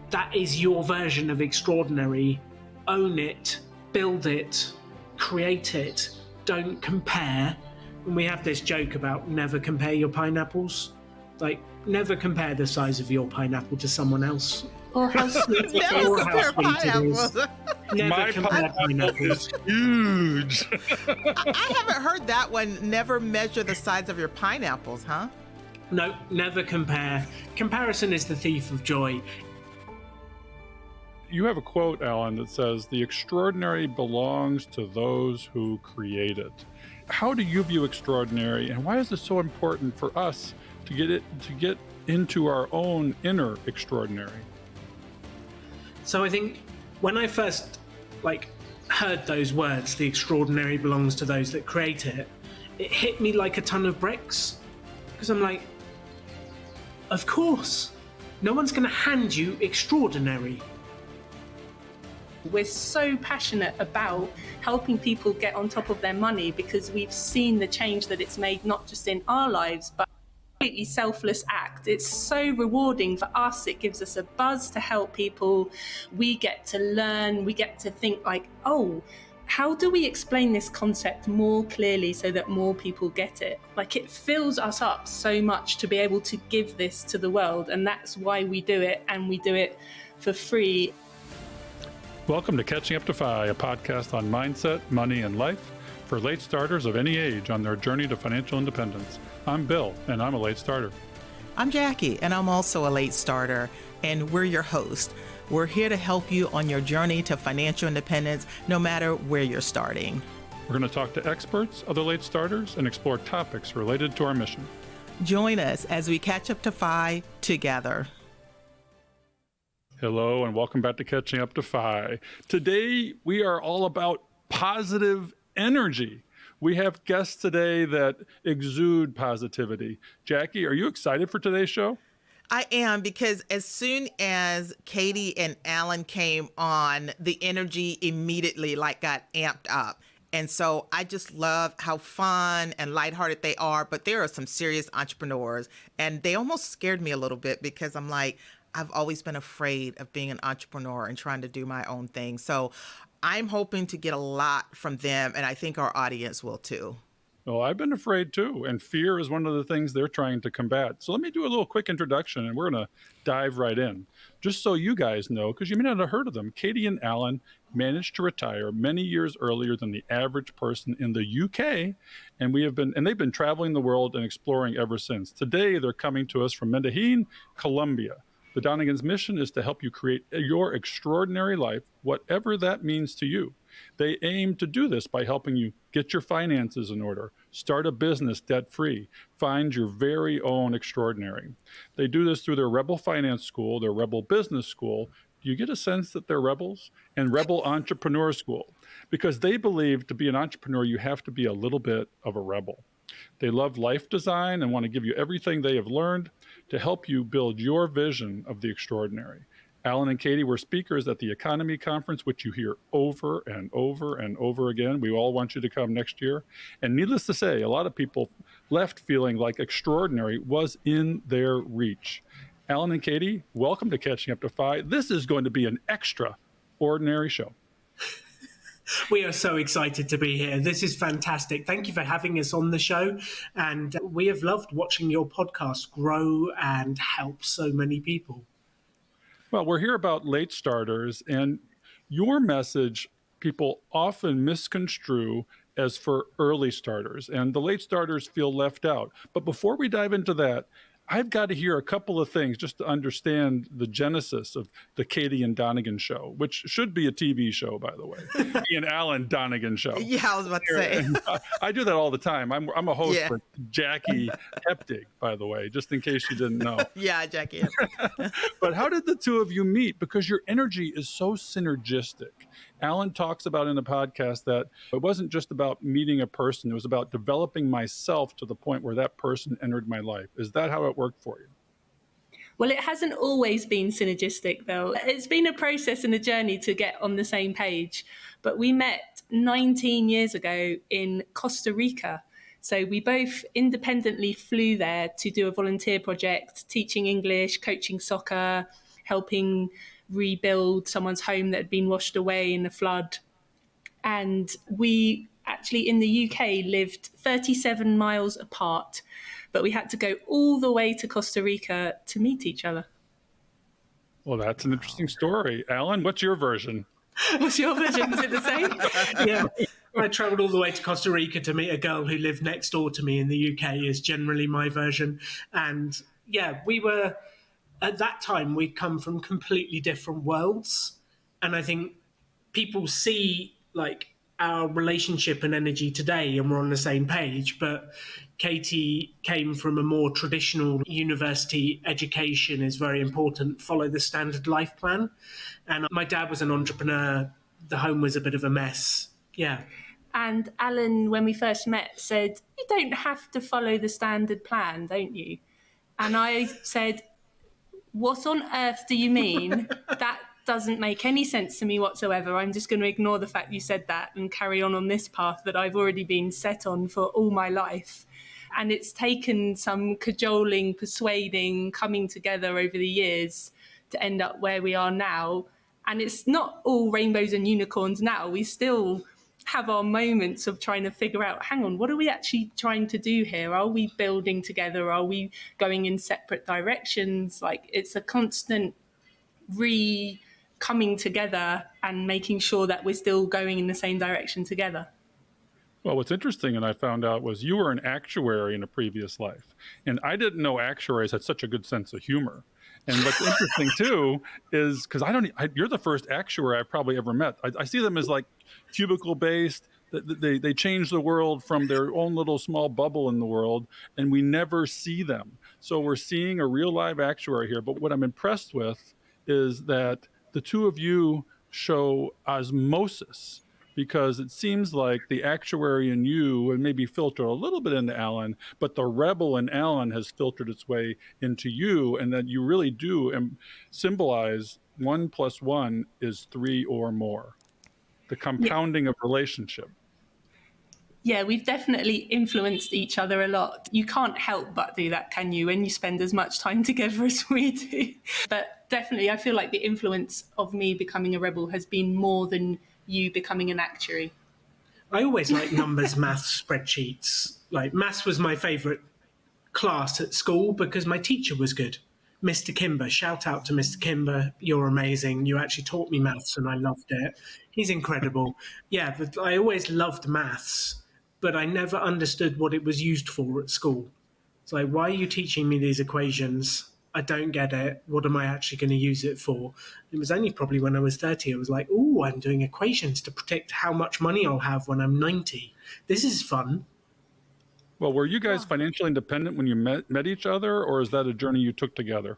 That is your version of extraordinary. Own it, build it, create it. Don't compare. And we have this joke about never compare your pineapples. Like, never compare the size of your pineapple to someone else. Or how sweet it is. Never compare pineapples. Never My compare pineapple is huge. I haven't heard that one. Never measure the size of your pineapples, huh? No, never compare. Comparison is the thief of joy. You have a quote, Alan, that says, "The extraordinary belongs to those who create it." How do you view extraordinary, and why is it so important for us to get into our own inner extraordinary? So I think when I first heard those words, the extraordinary belongs to those that create it, it hit me like a ton of bricks. Because I'm like, of course, no one's going to hand you extraordinary. We're so passionate about helping people get on top of their money because we've seen the change that it's made, not just in our lives, but completely selfless act. It's so rewarding for us. It gives us a buzz to help people. We get to learn. We get to think like, oh, how do we explain this concept more clearly so that more people get it? Like, it fills us up so much to be able to give this to the world. And that's why we do it. And we do it for free. Welcome to Catching Up to F.I.R.E, a podcast on mindset, money, and life for late starters of any age on their journey to financial independence. I'm Bill, and I'm a late starter. I'm Jackie, and I'm also a late starter, and we're your host. We're here to help you on your journey to financial independence, no matter where you're starting. We're going to talk to experts, other late starters, and explore topics related to our mission. Join us as we catch up to F.I.R.E together. Hello, and welcome back to Catching Up to F.I.R.E. Today, we are all about positive energy. We have guests today that exude positivity. Jackie, are you excited for today's show? I am, because as soon as Katie and Alan came on, the energy immediately got amped up. And so I just love how fun and lighthearted they are, but there are some serious entrepreneurs, and they almost scared me a little bit because I'm like, I've always been afraid of being an entrepreneur and trying to do my own thing. So I'm hoping to get a lot from them, and I think our audience will too. Well, I've been afraid too, and fear is one of the things they're trying to combat. So let me do a little quick introduction, and we're going to dive right in. Just so you guys know, because you may not have heard of them, Katie and Alan managed to retire many years earlier than the average person in the UK, and they've been traveling the world and exploring ever since. Today, they're coming to us from Medellin, Colombia. The Donegans' mission is to help you create your extraordinary life, whatever that means to you. They aim to do this by helping you get your finances in order, start a business debt-free, find your very own extraordinary. They do this through their Rebel Finance School, their Rebel Business School. Do you get a sense that they're rebels? And Rebel Entrepreneur School, because they believe to be an entrepreneur, you have to be a little bit of a rebel. They love life design and want to give you everything they have learned to help you build your vision of the extraordinary. Alan and Katie were speakers at the Economy Conference, which you hear over and over and over again. We all want you to come next year. And needless to say, a lot of people left feeling like extraordinary was in their reach. Alan and Katie, welcome to Catching Up to F.I.R.E. This is going to be an extraordinary show. We are so excited to be here. This is fantastic. Thank you for having us on the show. And we have loved watching your podcast grow and help so many people. Well, we're here about late starters, and your message people often misconstrue as for early starters, and the late starters feel left out. But before we dive into that, I've got to hear a couple of things just to understand the genesis of the Katie and Donegan show, which should be a TV show, by the way. Katie and Alan Donegan show. Yeah, I was about to say. I do that all the time. I'm a host Yeah. with Jackie Heptig, by the way, just in case you didn't know. Yeah, Jackie. But how did the two of you meet? Because your energy is so synergistic. Alan talks about in the podcast that it wasn't just about meeting a person. It was about developing myself to the point where that person entered my life. Is that how it worked for you? Well, it hasn't always been synergistic, Bill. It's been a process and a journey to get on the same page. But we met 19 years ago in Costa Rica. So we both independently flew there to do a volunteer project, teaching English, coaching soccer, helping rebuild someone's home that had been washed away in the flood. And we actually in the UK lived 37 miles apart, but we had to go all the way to Costa Rica to meet each other. Well, that's an interesting story. Alan, what's your version? What's your version? Is it the same? Yeah. I travelled all the way to Costa Rica to meet a girl who lived next door to me in the UK, is generally my version. And yeah, we were, at that time, we'd come from completely different worlds. And I think people see like our relationship and energy today and we're on the same page, but Katie came from a more traditional university education is very important, follow the standard life plan. And my dad was an entrepreneur. The home was a bit of a mess. Yeah. And Alan, when we first met, said, "You don't have to follow the standard plan, don't you?" And I said, "What on earth do you mean? That doesn't make any sense to me whatsoever. I'm just going to ignore the fact you said that and carry on this path that I've already been set on for all my life." And it's taken some cajoling, persuading, coming together over the years to end up where we are now. And it's not all rainbows and unicorns now. We still have our moments of trying to figure out, hang on, what are we actually trying to do here? Are we building together? Are we going in separate directions? Like, it's a constant coming together and making sure that we're still going in the same direction together. Well, what's interesting, and I found out, was you were an actuary in a previous life. And I didn't know actuaries had such a good sense of humor. And what's interesting, too, is because you're the first actuary I've probably ever met. I see them as like cubicle-based. They change the world from their own little small bubble in the world, and we never see them. So we're seeing a real live actuary here. But what I'm impressed with is that the two of you show osmosis, because it seems like the actuary in you would maybe filter a little bit into Alan, but the rebel in Alan has filtered its way into you, and that you really do symbolize 1 + 1 is 3 or more, the compounding of relationship. Yeah, we've definitely influenced each other a lot. You can't help but do that, can you, when you spend as much time together as we do? But definitely, I feel like the influence of me becoming a rebel has been more than you becoming an actuary. I always liked numbers, maths, spreadsheets. Like, maths was my favourite class at school because my teacher was good. Mr. Kimber, shout out to Mr. Kimber. You're amazing. You actually taught me maths and I loved it. He's incredible. Yeah, but I always loved maths, but I never understood what it was used for at school. It's like, why are you teaching me these equations? I don't get it. What am I actually going to use it for? It was only probably when I was 30, I was like, oh, I'm doing equations to predict how much money I'll have when I'm 90. This is fun. Well, were you guys financially independent when you met each other, or is that a journey you took together?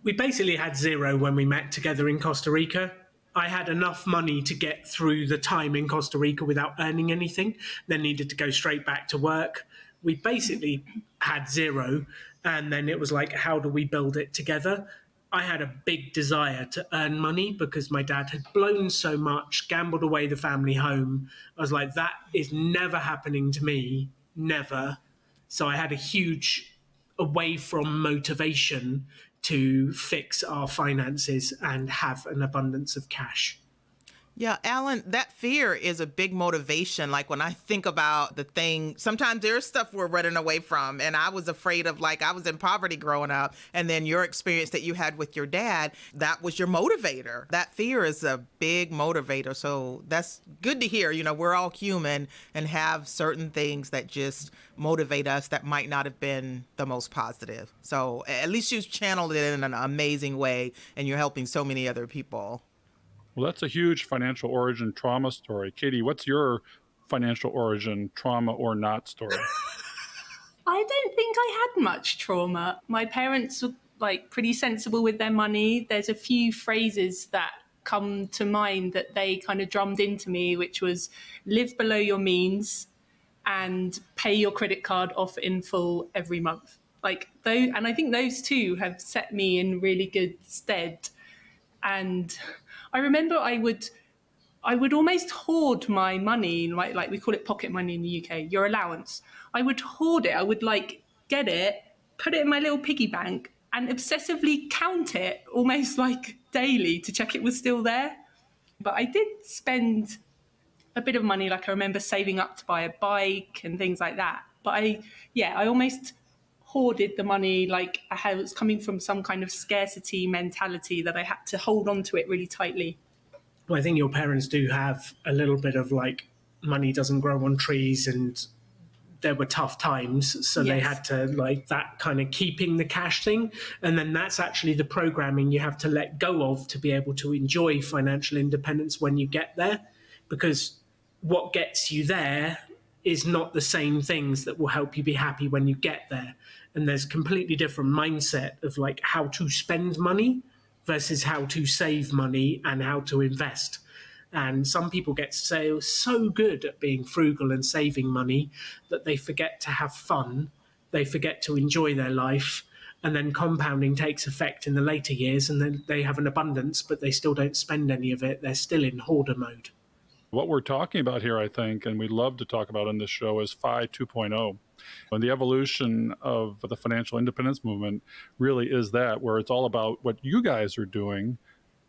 We basically had zero when we met together in Costa Rica. I had enough money to get through the time in Costa Rica without earning anything, then needed to go straight back to work. We basically had zero, and then it was like, how do we build it together? I had a big desire to earn money because my dad had blown so much, gambled away the family home. I was like, that is never happening to me, never. So I had a huge away from motivation to fix our finances and have an abundance of cash. Yeah, Alan, that fear is a big motivation. Like when I think about the thing, sometimes there's stuff we're running away from. And I was afraid of, like, I was in poverty growing up. And then your experience that you had with your dad, that was your motivator. That fear is a big motivator. So that's good to hear. You know, we're all human and have certain things that just motivate us that might not have been the most positive. So at least you've channeled it in an amazing way and you're helping so many other people. Well, that's a huge financial origin trauma story. Katie, what's your financial origin, trauma or not story? I don't think I had much trauma. My parents were like pretty sensible with their money. There's a few phrases that come to mind that they kind of drummed into me, which was live below your means and pay your credit card off in full every month. Like those, and I think those two have set me in really good stead. And I remember I would almost hoard my money, like we call it pocket money in the UK, your allowance. I would hoard it. I would like get it, put it in my little piggy bank, and obsessively count it almost like daily to check it was still there. But I did spend a bit of money, like I remember saving up to buy a bike and things like that. But I almost hoarded the money, like I was coming from some kind of scarcity mentality that I had to hold on to it really tightly. Well, I think your parents do have a little bit of like money doesn't grow on trees, and there were tough times, so they Yes. had to like that kind of keeping the cash thing. And then that's actually the programming you have to let go of to be able to enjoy financial independence when you get there, because what gets you there is not the same things that will help you be happy when you get there. And there's completely different mindset of like how to spend money versus how to save money and how to invest. And some people get so good at being frugal and saving money that they forget to have fun, they forget to enjoy their life, and then compounding takes effect in the later years, and then they have an abundance, but they still don't spend any of it. They're still in hoarder mode. What we're talking about here, I think, and we love to talk about in this show, is FI 2.0. And the evolution of the financial independence movement really is that, where it's all about what you guys are doing,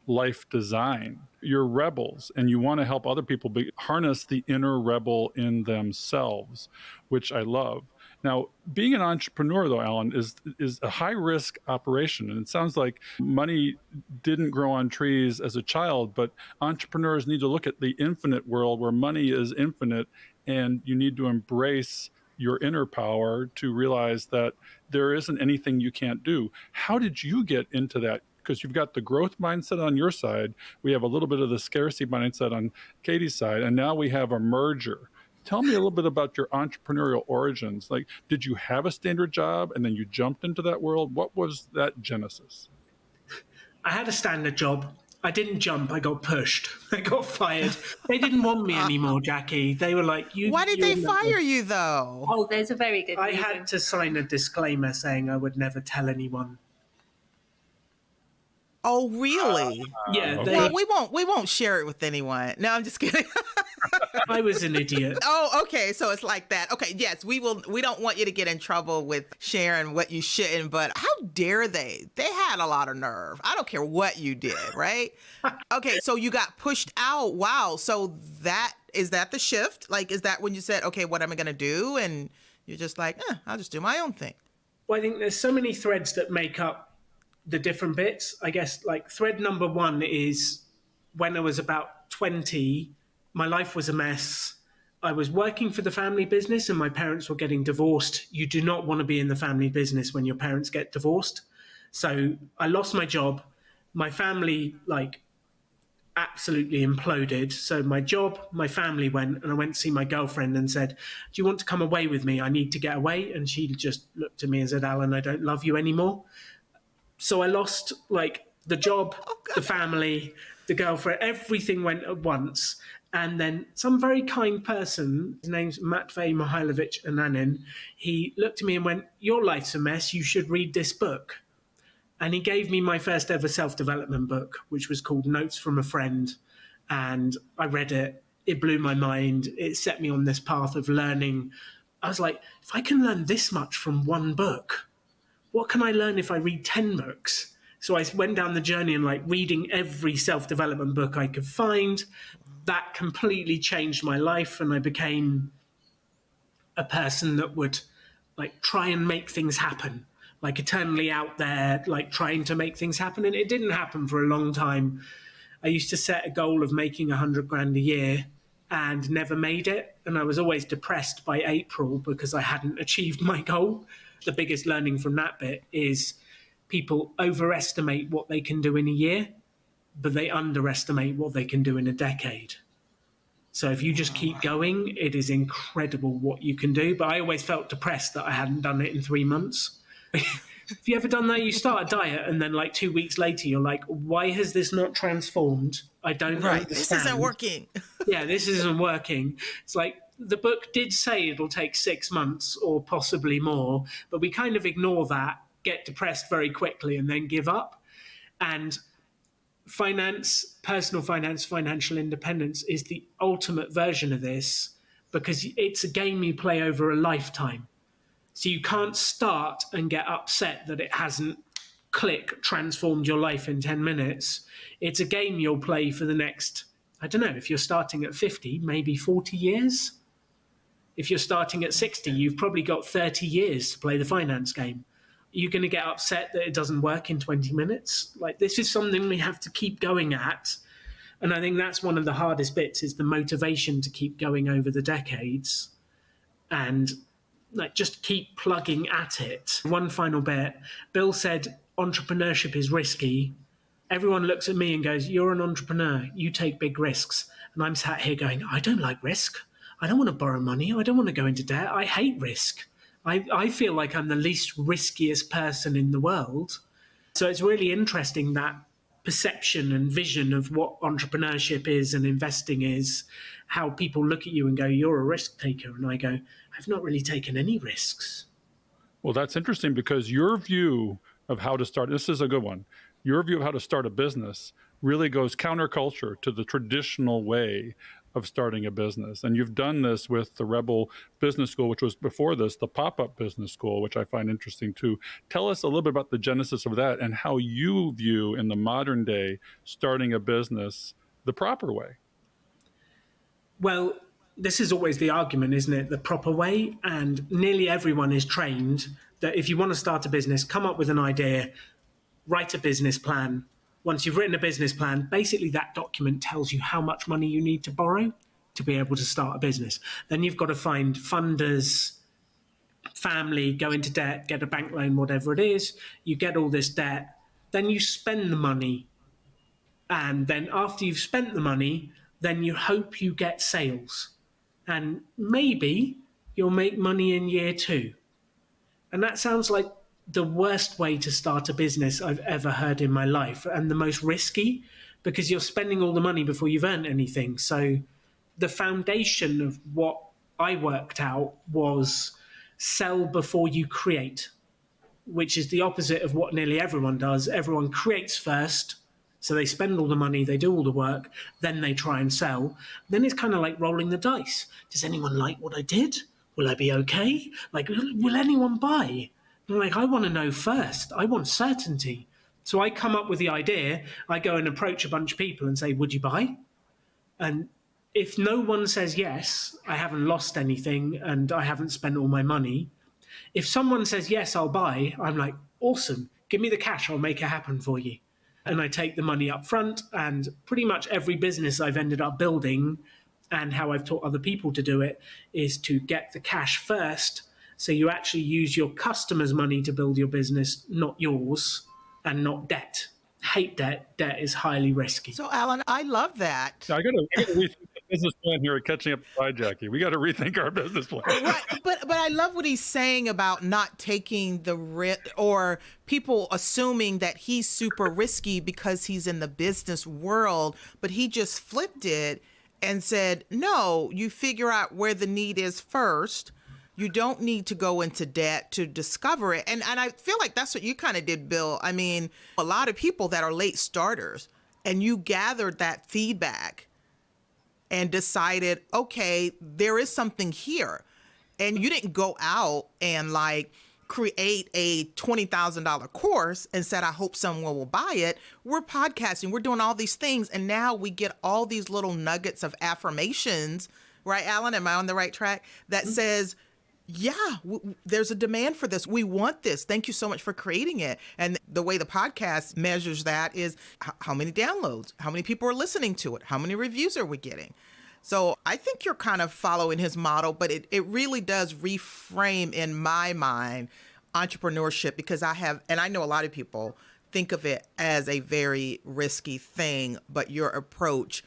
life design. You're rebels, and you want to help other people harness the inner rebel in themselves, which I love. Now, being an entrepreneur, though, Alan, is a high-risk operation. And it sounds like money didn't grow on trees as a child, but entrepreneurs need to look at the infinite world where money is infinite, and you need to embrace your inner power to realize that there isn't anything you can't do. How did you get into that? Because you've got the growth mindset on your side. We have a little bit of the scarcity mindset on Katie's side, and now we have a merger. Tell me a little bit about your entrepreneurial origins. Like, did you have a standard job and then you jumped into that world? What was that genesis? I had a standard job. I didn't jump. I got pushed. I got fired. They didn't want me anymore, Jackie. They were like, "You." Why did they fire you, though? Oh, there's a very good I reason. had to sign a disclaimer saying I would never tell anyone. Oh, really? Yeah, okay. Well, we won't share it with anyone. No, I'm just kidding. I was an idiot. Oh, okay. So it's like that. Okay, yes, we don't want you to get in trouble with sharing what you shouldn't, but how dare they? They had a lot of nerve. I don't care what you did, right? Okay, so you got pushed out. Wow. So is that the shift? Like, is that when you said, okay, what am I going to do? And you're just like, I'll just do my own thing. Well, I think there's so many threads that make up the different bits. I guess like thread number one is when I was about 20, my life was a mess. I was working for the family business and my parents were getting divorced. You do not want to be in the family business when your parents get divorced. So I lost my job. My family absolutely imploded. So my job, my family went, and I went to see my girlfriend and said, "Do you want to come away with me? I need to get away." And she just looked at me and said, "Alan, I don't love you anymore." So I lost the job, the family, the girlfriend, everything went at once. And then some very kind person, his name's Matvey Mihailovich Ananin, he looked at me and went, "Your life's a mess, you should read this book." And he gave me my first ever self-development book, which was called Notes from a Friend. And I read it. It blew my mind. It set me on this path of learning. I was like, if I can learn this much from one book, what can I learn if I read 10 books? So I went down the journey and reading every self-development book I could find. That completely changed my life, and I became a person that would try and make things happen, eternally out there, trying to make things happen. And it didn't happen for a long time. I used to set a goal of making 100 grand a year and never made it. And I was always depressed by April because I hadn't achieved my goal. The biggest learning from that bit is people overestimate what they can do in a year, but they underestimate what they can do in a decade. So if you just keep going, it is incredible what you can do. But I always felt depressed that I hadn't done it in 3 months. Have you ever done that? You start a diet and then 2 weeks later, you're like, why has this not transformed? I don't understand. This isn't working. Yeah, this isn't working. It's like the book did say it'll take 6 months or possibly more, but we kind of ignore that, get depressed very quickly and then give up. And finance, personal finance, financial independence is the ultimate version of this because it's a game you play over a lifetime. So you can't start and get upset that it hasn't click transformed your life in 10 minutes. It's a game you'll play for the next, I don't know, if you're starting at 50, maybe 40 years. If you're starting at 60, you've probably got 30 years to play the finance game. You're going to get upset that it doesn't work in 20 minutes. Like, this is something we have to keep going at. And I think that's one of the hardest bits, is the motivation to keep going over the decades and like just keep plugging at it. One final bit. Bill said entrepreneurship is risky. Everyone looks at me and goes, "You're an entrepreneur, you take big risks." And I'm sat here going, "I don't like risk. I don't want to borrow money. I don't want to go into debt. I hate risk. I feel like I'm the least riskiest person in the world." So it's really interesting, that perception and vision of what entrepreneurship is and investing is, how people look at you and go, "You're a risk taker." And I go, "I've not really taken any risks." Well, that's interesting, because your view of how to start, this is a good one, your view of how to start a business really goes counterculture to the traditional way of starting a business. And you've done this with the Rebel Business School, which was before this, the Pop-Up Business School, which I find interesting too. Tell us a little bit about the genesis of that and how you view in the modern day starting a business the proper way. Well, this is always the argument, isn't it? The proper way. And nearly everyone is trained that if you want to start a business, come up with an idea, write a business plan. Once you've written a business plan, basically that document tells you how much money you need to borrow to be able to start a business. Then you've got to find funders, family, go into debt, get a bank loan, whatever it is. You get all this debt, then you spend the money. And then after you've spent the money, then you hope you get sales. And maybe you'll make money in year 2. And that sounds like the worst way to start a business I've ever heard in my life, and the most risky, because you're spending all the money before you've earned anything. So the foundation of what I worked out was sell before you create, which is the opposite of what nearly everyone does. Everyone creates first. So they spend all the money, they do all the work, then they try and sell. Then it's kind of like rolling the dice. Does anyone like what I did? Will I be okay? Like, will anyone buy? I'm like, I want to know first. I want certainty. So I come up with the idea. I go and approach a bunch of people and say, "Would you buy?" And if no one says yes, I haven't lost anything and I haven't spent all my money. If someone says, "Yes, I'll buy," I'm like, "Awesome. Give me the cash. I'll make it happen for you." And I take the money up front. And pretty much every business I've ended up building, and how I've taught other people to do it, is to get the cash first. So you actually use your customers' money to build your business, not yours, and not debt. Hate debt. Debt is highly risky. So, Alan, I love that. I got to rethink the business plan here at Catching Up to Pride, Jackie. We got to rethink our business plan. Right, but I love what he's saying about not taking the risk, or people assuming that he's super risky because he's in the business world, but he just flipped it and said, no, you figure out where the need is first. You don't need to go into debt to discover it. And I feel like that's what you kind of did, Bill. I mean, a lot of people that are late starters, and you gathered that feedback and decided, okay, there is something here. And you didn't go out and like create a $20,000 course and said, I hope someone will buy it. We're podcasting, we're doing all these things. And now we get all these little nuggets of affirmations, right, Alan? Am I on the right track? That says, yeah, there's a demand for this. We want this. Thank you so much for creating it. And the way the podcast measures that is how many downloads, how many people are listening to it, how many reviews are we getting? So I think you're kind of following his model, but it really does reframe in my mind entrepreneurship, because I know a lot of people think of it as a very risky thing, but your approach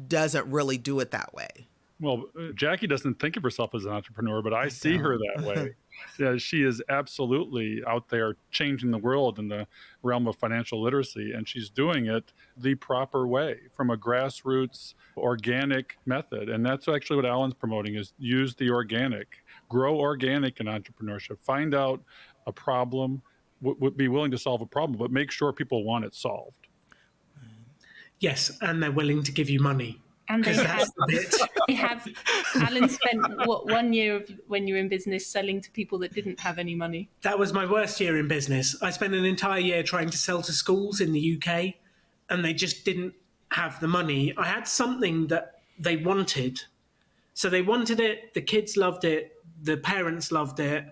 doesn't really do it that way. Well, Jackie doesn't think of herself as an entrepreneur, but I see her that way. Yeah, she is absolutely out there changing the world in the realm of financial literacy, and she's doing it the proper way, from a grassroots organic method. And that's actually what Alan's promoting, is use the organic, grow organic in entrepreneurship, find out a problem, would be willing to solve a problem, but make sure people want it solved. Yes, and they're willing to give you money. And they 'Cause have, that's the bit. Alan spent, what, 1 year of when you were in business selling to people that didn't have any money? That was my worst year in business. I spent an entire year trying to sell to schools in the UK, and they just didn't have the money. I had something that they wanted. So they wanted it, the kids loved it, the parents loved it,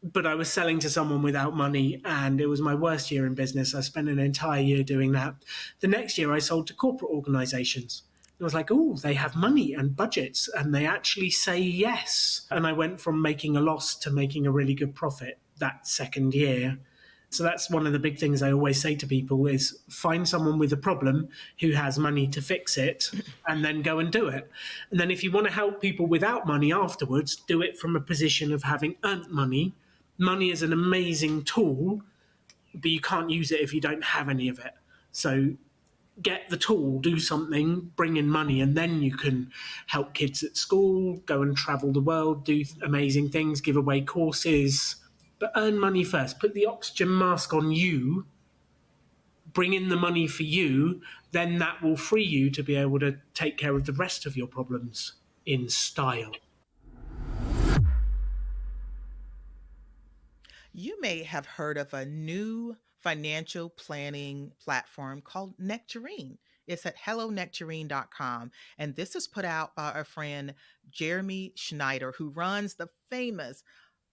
but I was selling to someone without money, and it was my worst year in business. I spent an entire year doing that. The next year, I sold to corporate organizations. I was like, oh, they have money and budgets, and they actually say yes. And I went from making a loss to making a really good profit that second year. So that's one of the big things I always say to people is find someone with a problem who has money to fix it and then go and do it. And then if you want to help people without money afterwards, do it from a position of having earned money. Money is an amazing tool, but you can't use it if you don't have any of it. So get the tool, do something, bring in money, and then you can help kids at school, go and travel the world, do amazing things, give away courses. But earn money first. Put the oxygen mask on you, bring in the money for you, then that will free you to be able to take care of the rest of your problems in style. You may have heard of a new financial planning platform called Nectarine. It's at hellonectarine.com. And this is put out by our friend Jeremy Schneider, who runs the famous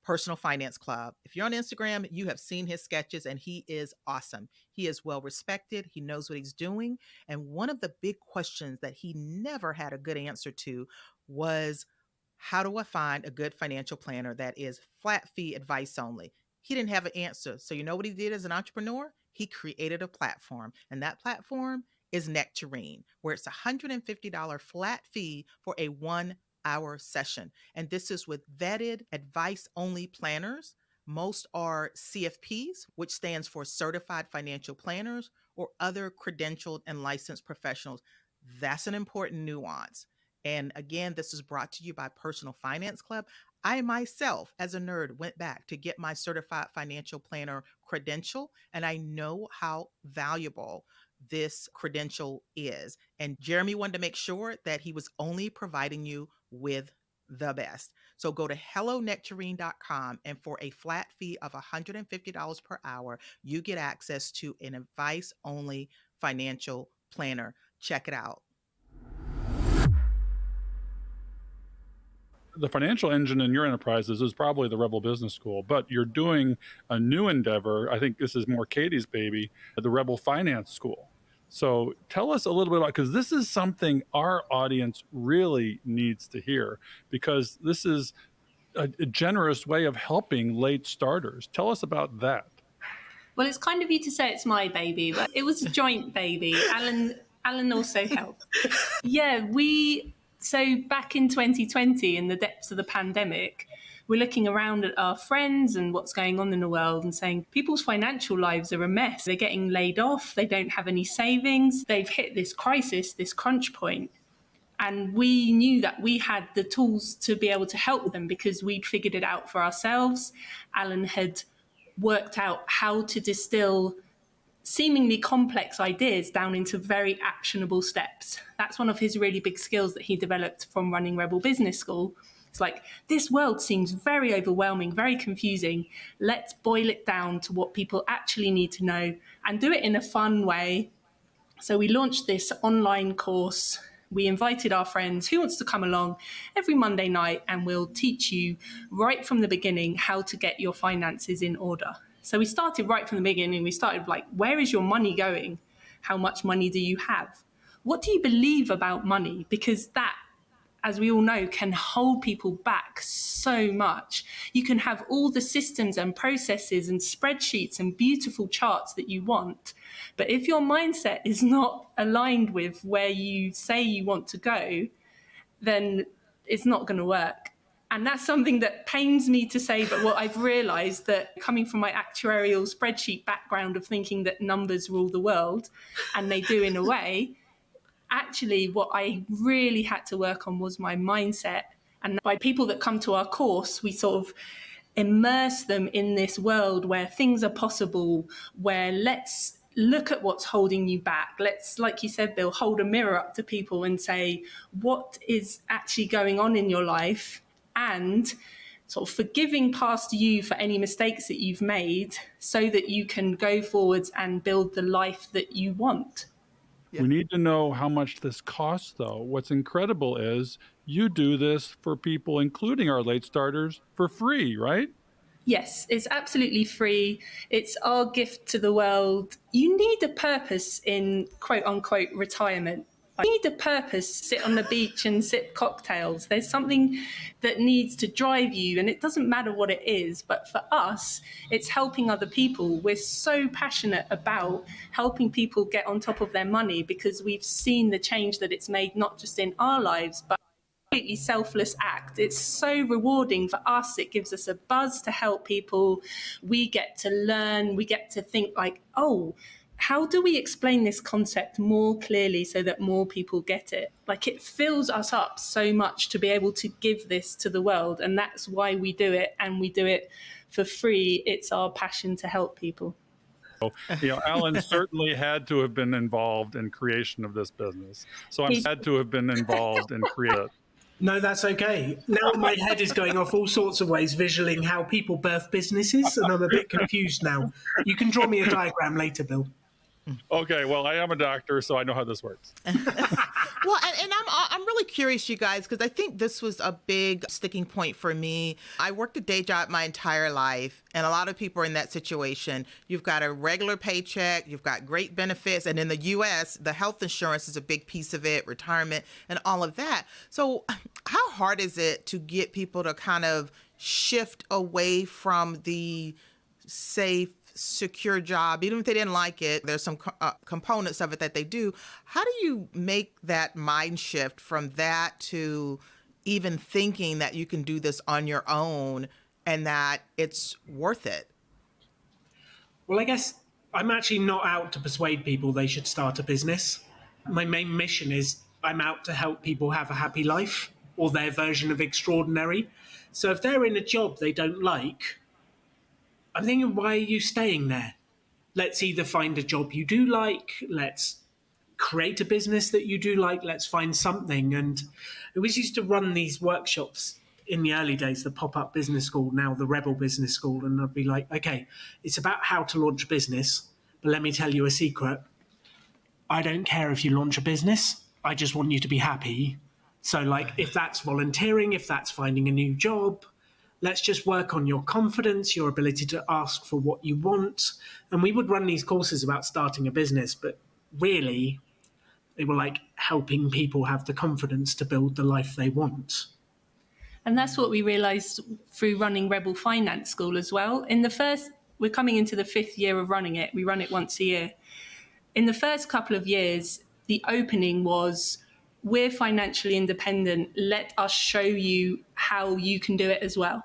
Personal Finance Club. If you're on Instagram, you have seen his sketches, and he is awesome. He is well respected. He knows what he's doing. And one of the big questions that he never had a good answer to was, how do I find a good financial planner that is flat fee advice only? He didn't have an answer. So you know what he did as an entrepreneur? He created a platform, and that platform is Nectarine, where it's $150 flat fee for a 1-hour session. And this is with vetted advice-only planners. Most are CFPs, which stands for Certified Financial Planners, or other credentialed and licensed professionals. That's an important nuance. And again, this is brought to you by Personal Finance Club. I myself, as a nerd, went back to get my certified financial planner credential, and I know how valuable this credential is. And Jeremy wanted to make sure that he was only providing you with the best. So go to hellonectarine.com, and for a flat fee of $150 per hour, you get access to an advice-only financial planner. Check it out. The financial engine in your enterprises is probably the Rebel Business School, but you're doing a new endeavor. I think this is more Katie's baby, the Rebel Finance School. So tell us a little bit about, because this is something our audience really needs to hear, because this is a generous way of helping late starters. Tell us about that. Well, it's kind of you to say it's my baby, but it was a joint baby. Alan also helped. Yeah, so back in 2020, in the depths of the pandemic, we're looking around at our friends and what's going on in the world and saying people's financial lives are a mess. They're getting laid off. They don't have any savings. They've hit this crisis, this crunch point. And we knew that we had the tools to be able to help them because we'd figured it out for ourselves. Alan had worked out how to distill seemingly complex ideas down into very actionable steps. That's one of his really big skills that he developed from running Rebel Business School. It's like, this world seems very overwhelming, very confusing. Let's boil it down to what people actually need to know and do it in a fun way. So we launched this online course. We invited our friends, who wants to come along every Monday night, and we'll teach you right from the beginning how to get your finances in order. So we started right from the beginning. We started like, where is your money going? How much money do you have? What do you believe about money? Because that, as we all know, can hold people back so much. You can have all the systems and processes and spreadsheets and beautiful charts that you want. But if your mindset is not aligned with where you say you want to go, then it's not going to work. And that's something that pains me to say, but what I've realized, that coming from my actuarial spreadsheet background of thinking that numbers rule the world, and they do in a way, actually what I really had to work on was my mindset. And by people that come to our course, we sort of immerse them in this world where things are possible, where let's look at what's holding you back. Let's, like you said, Bill, hold a mirror up to people and say, what is actually going on in your life? And sort of forgiving past you for any mistakes that you've made so that you can go forwards and build the life that you want. Yeah. We need to know how much this costs, though. What's incredible is you do this for people, including our late starters, for free, right? Yes, it's absolutely free. It's our gift to the world. You need a purpose in quote unquote retirement. You need a purpose, sit on the beach and sip cocktails. There's something that needs to drive you, and it doesn't matter what it is. But for us, it's helping other people. We're so passionate about helping people get on top of their money because we've seen the change that it's made, not just in our lives, but completely selfless act. It's so rewarding for us. It gives us a buzz to help people. We get to learn. We get to think like, oh, how do we explain this concept more clearly so that more people get it? Like, it fills us up so much to be able to give this to the world. And that's why we do it. And we do it for free. It's our passion to help people. Alan certainly had to have been involved in creation of this business. So I'm sad to have been involved in create it. No, that's okay. Now my head is going off all sorts of ways, visualing how people birth businesses, and I'm a bit confused now. You can draw me a diagram later, Bill. Okay, well, I am a doctor, so I know how this works. Well, and I'm really curious, you guys, because I think this was a big sticking point for me. I worked a day job my entire life, and a lot of people are in that situation. You've got a regular paycheck, you've got great benefits, and in the U.S., the health insurance is a big piece of it, retirement, and all of that. So how hard is it to get people to kind of shift away from the safe, secure job, even if they didn't like it? There's some components of it that they do. How do you make that mind shift from that to even thinking that you can do this on your own and that it's worth it? Well, I guess I'm actually not out to persuade people they should start a business. My main mission is I'm out to help people have a happy life or their version of extraordinary. So if they're in a job they don't like, I'm thinking, why are you staying there? Let's either find a job you do like, let's create a business that you do like, let's find something. And I always used to run these workshops in the early days, the pop-up business school, now the Rebel Business School. And I'd be like, okay, it's about how to launch a business, but let me tell you a secret. I don't care if you launch a business. I just want you to be happy. So like, if that's volunteering, if that's finding a new job, let's just work on your confidence, your ability to ask for what you want. And we would run these courses about starting a business, but really, they were like helping people have the confidence to build the life they want. And that's what we realised through running Rebel Finance School as well. We're coming into the 5th year of running it. We run it once a year. In the first couple of years, the opening was, we're financially independent. Let us show you how you can do it as well.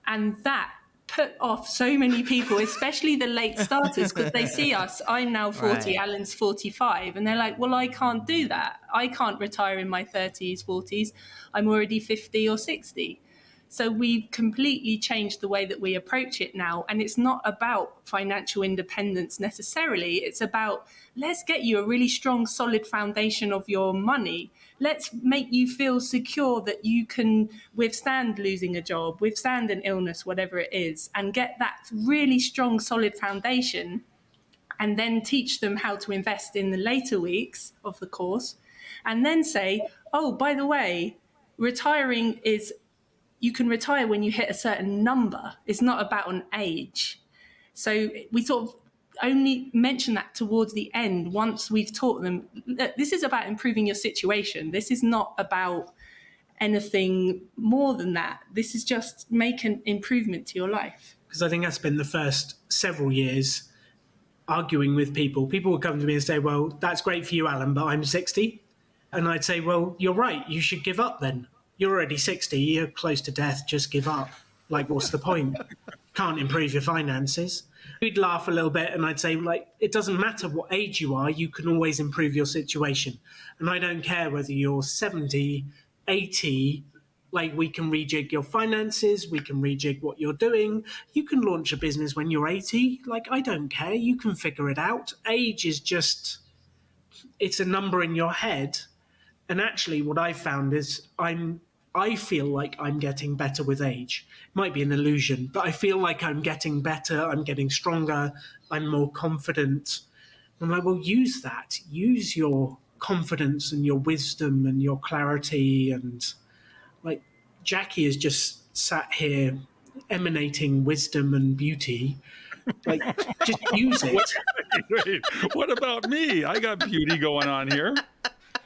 And that put off so many people, especially the late starters, because they see us. I'm now 40, right. Alan's 45. And they're like, well, I can't do that. I can't retire in my 30s, 40s. I'm already 50 or 60. So we've completely changed the way that we approach it now. And it's not about financial independence necessarily. It's about, let's get you a really strong, solid foundation of your money. Let's make you feel secure that you can withstand losing a job, withstand an illness, whatever it is, and get that really strong, solid foundation, and then teach them how to invest in the later weeks of the course. And then say, oh, by the way, retiring is, you can retire when you hit a certain number. It's not about an age. So we sort of only mention that towards the end once we've taught them that this is about improving your situation. This is not about anything more than that. This is just make an improvement to your life. Because I think that's been the first several years arguing with people. People would come to me and say, well, that's great for you, Alan, but I'm 60. And I'd say, well, you're right. You should give up then. You're already 60. You're close to death. Just give up. Like, what's the point? Can't improve your finances. We'd laugh a little bit and I'd say, like, it doesn't matter what age you are. You can always improve your situation. And I don't care whether you're 70, 80, Like, we can rejig your finances, we can rejig what you're doing. You can launch a business when you're 80. Like, I don't care. You can figure it out. Age is just, it's a number in your head. And actually, what I found is I feel like I'm getting better with age. It might be an illusion, but I feel like I'm getting better. I'm getting stronger. I'm more confident. And I will use that. Use your confidence and your wisdom and your clarity. And like, Jackie is just sat here emanating wisdom and beauty. Like, just use it. Wait, what about me? I got beauty going on here.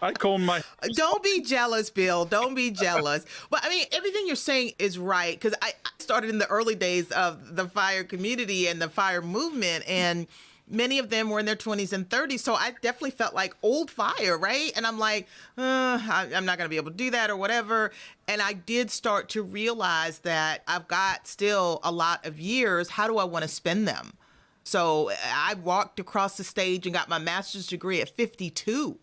I comb my. Don't be jealous, Bill. Don't be jealous. But I mean, everything you're saying is right. Because I started in the early days of the F.I.R.E community and the F.I.R.E movement, and many of them were in their 20s and 30s. So I definitely felt like old F.I.R E, right? And I'm like, I'm not going to be able to do that or whatever. And I did start to realize that I've got still a lot of years. How do I want to spend them? So I walked across the stage and got my master's degree at 52.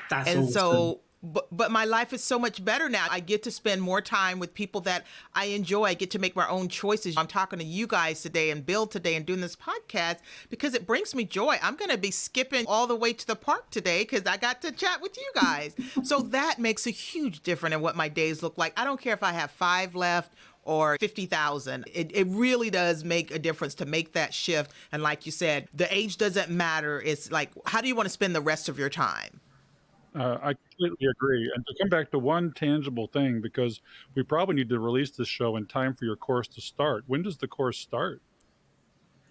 That's and awesome. so, but my life is so much better now. I get to spend more time with people that I enjoy. I get to make my own choices. I'm talking to you guys today and Bill today and doing this podcast because it brings me joy. I'm going to be skipping all the way to the park today because I got to chat with you guys. So that makes a huge difference in what my days look like. I don't care if I have 5 left or 50,000. It really does make a difference to make that shift. And like you said, the age doesn't matter. It's like, how do you want to spend the rest of your time? I completely agree. And to come back to one tangible thing, because we probably need to release this show in time for your course to start. When does the course start?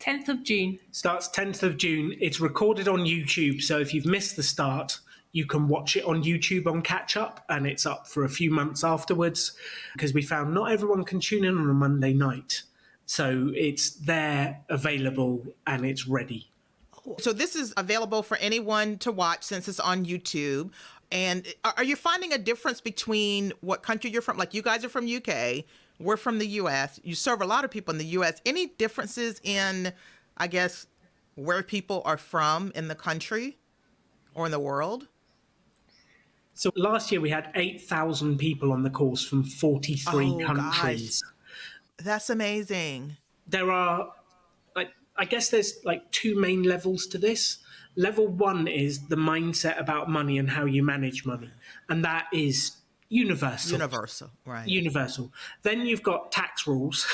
10th of June. Starts 10th of June. It's recorded on YouTube. So if you've missed the start, you can watch it on YouTube on catch up, and it's up for a few months afterwards because we found not everyone can tune in on a Monday night. So it's there, available, and it's ready. So this is available for anyone to watch since it's on YouTube. And are you finding a difference between what country you're from? Like, you guys are from UK, we're from the US. You serve a lot of people in the US. Any differences in, I guess, where people are from in the country or in the world? So last year we had 8,000 people on the course from 43 countries. Gosh. That's amazing. There are, I guess there's like 2 main levels to this. Level 1 is the mindset about money and how you manage money. And that is universal. Universal, right. Universal. Then you've got tax rules.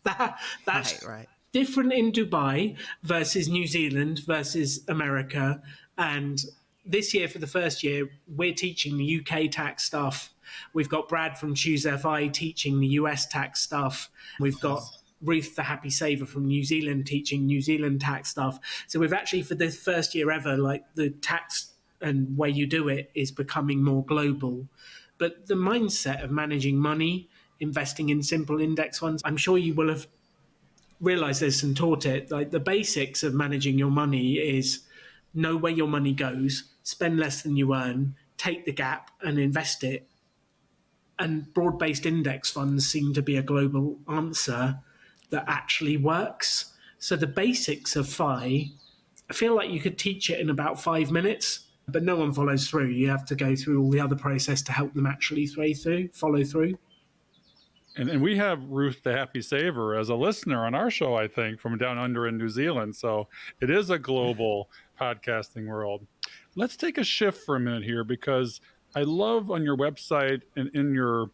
That's right. different in Dubai versus New Zealand versus America. And this year, for the first year, we're teaching the UK tax stuff. We've got Brad from Choose FI teaching the US tax stuff. We've got Ruth, the happy saver from New Zealand, teaching New Zealand tax stuff. So we've actually, for this first year ever, like, the tax and way you do it is becoming more global. But the mindset of managing money, investing in simple index funds, I'm sure you will have realized this and taught it. Like, the basics of managing your money is know where your money goes, spend less than you earn, take the gap and invest it. And broad-based index funds seem to be a global answer that actually works. So the basics of FI, I feel like you could teach it in about 5 minutes, but no one follows through. You have to go through all the other process to help them actually follow through. And we have Ruth the Happy Saver as a listener on our show, I think, from down under in New Zealand. So it is a global podcasting world. Let's take a shift for a minute here, because I love on your website and in your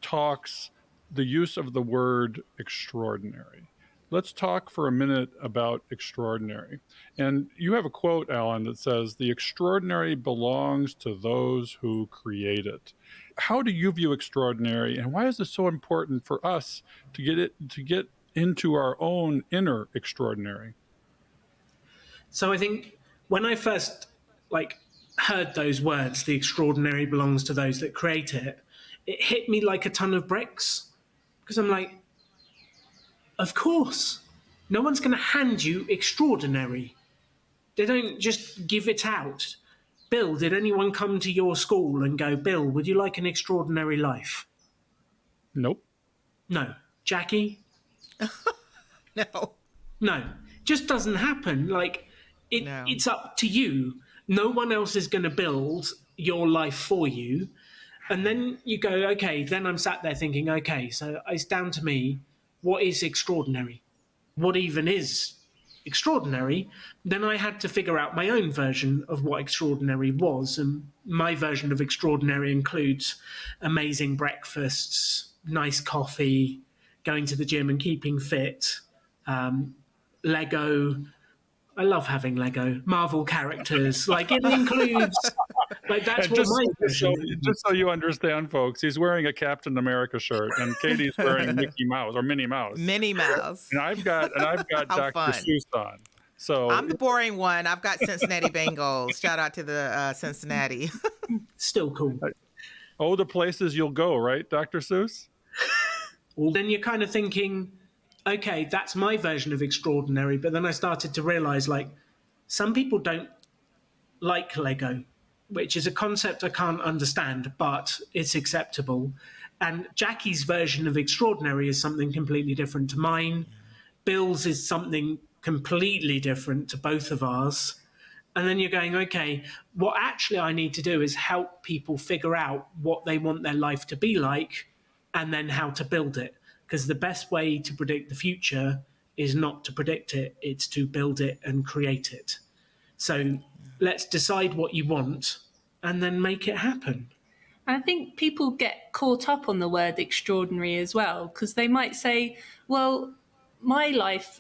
talks the use of the word extraordinary. Let's talk for a minute about extraordinary. And you have a quote, Alan, that says, "The extraordinary belongs to those who create it." How do you view extraordinary, and why is it so important for us to get into our own inner extraordinary? So I think when I first heard those words, "the extraordinary belongs to those that create it," it hit me like a ton of bricks. Because I'm like, of course, no one's going to hand you extraordinary. They don't just give it out. Bill, did anyone come to your school and go, "Bill, would you like an extraordinary life"? Nope. No. Jackie? No. No. Just doesn't happen. No. It's up to you. No one else is going to build your life for you. And then you go, okay, then I'm sat there thinking, okay, so it's down to me. What is extraordinary? What even is extraordinary? Then I had to figure out my own version of what extraordinary was. And my version of extraordinary includes amazing breakfasts, nice coffee, going to the gym and keeping fit, Lego. I love having Lego, Marvel characters. Like it includes, like that's And what my version is. just so you understand, folks, he's wearing a Captain America shirt, and Katie's wearing Mickey Mouse or Minnie Mouse. Minnie Mouse. And I've got How Dr. fun. Seuss on. So I'm the boring one. I've got Cincinnati Bengals. Shout out to the Cincinnati. Still cool. oh, the places you'll go, right, Dr. Seuss? Well, then you're kind of thinking, okay, that's my version of extraordinary. But then I started to realize, like, some people don't like Lego, which is a concept I can't understand, but it's acceptable. And Jackie's version of extraordinary is something completely different to mine. Bill's is something completely different to both of ours. And then you're going, okay, what actually I need to do is help people figure out what they want their life to be like and then how to build it. Because the best way to predict the future is not to predict it, it's to build it and create it. So let's decide what you want and then make it happen. And I think people get caught up on the word extraordinary as well, because they might say, well, my life,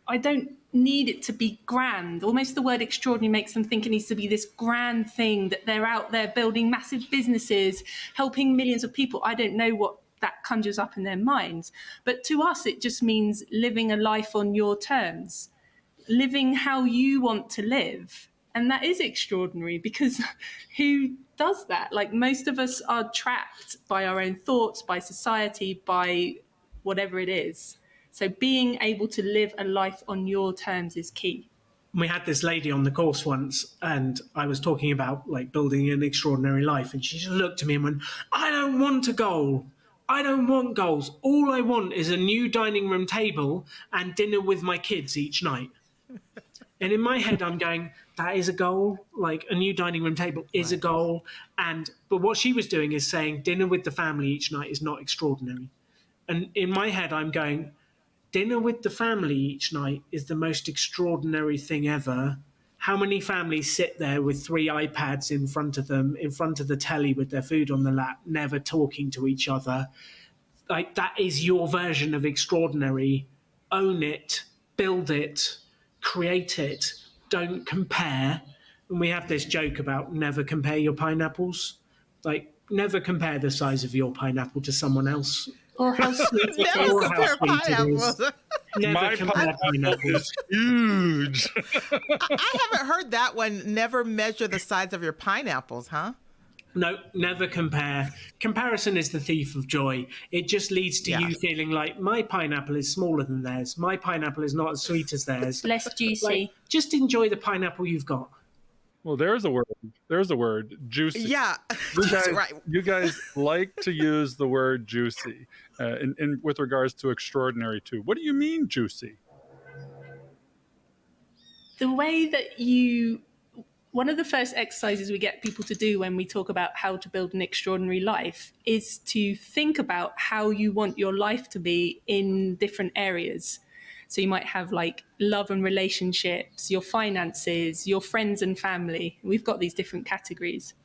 I don't need it to be grand. Almost the word extraordinary makes them think it needs to be this grand thing, that they're out there building massive businesses, helping millions of people. I don't know what that conjures up in their minds. But to us, it just means living a life on your terms, living how you want to live. And that is extraordinary, because who does that? Like, most of us are trapped by our own thoughts, by society, by whatever it is. So being able to live a life on your terms is key. We had this lady on the course once, and I was talking about like building an extraordinary life, and she just looked at me and went, I don't want a goal. I don't want goals. All I want is a new dining room table and dinner with my kids each night. And in my head, I'm going, that is a goal. Like, a new dining room table is a goal. But what she was doing is saying dinner with the family each night is not extraordinary. And in my head, I'm going, dinner with the family each night is the most extraordinary thing ever. How many families sit there with 3 iPads in front of them, in front of the telly with their food on the lap, never talking to each other? Like, that is your version of extraordinary. Own it, build it, create it. Don't compare. And we have this joke about never compare your pineapples. Like, never compare the size of your pineapple to someone else. Or how sweet it is. Never compare pineapples. Never My compare pineapples. is huge. I haven't heard that one. Never measure the size of your pineapples, huh? No, never compare. Comparison is the thief of joy. It just leads to Yeah. you feeling like my pineapple is smaller than theirs. My pineapple is not as sweet as theirs. Less juicy. Like, just enjoy the pineapple you've got. Well, there's a word. There's a word. Juicy. Yeah. You guys, Right. you guys like to use the word juicy in with regards to extraordinary too. What do you mean juicy? The way that one of the first exercises we get people to do when we talk about how to build an extraordinary life is to think about how you want your life to be in different areas. So you might have like love and relationships, your finances, your friends and family. We've got these different categories.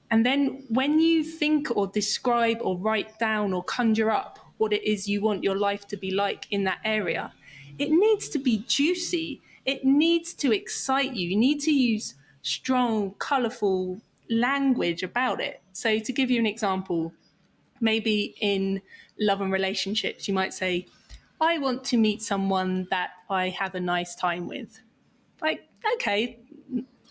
And then when you think or describe or write down or conjure up what it is you want your life to be like in that area, it needs to be juicy. It needs to excite you. You need to use strong, colourful language about it. So to give you an example, maybe in love and relationships, you might say, I want to meet someone that I have a nice time with. Like, okay,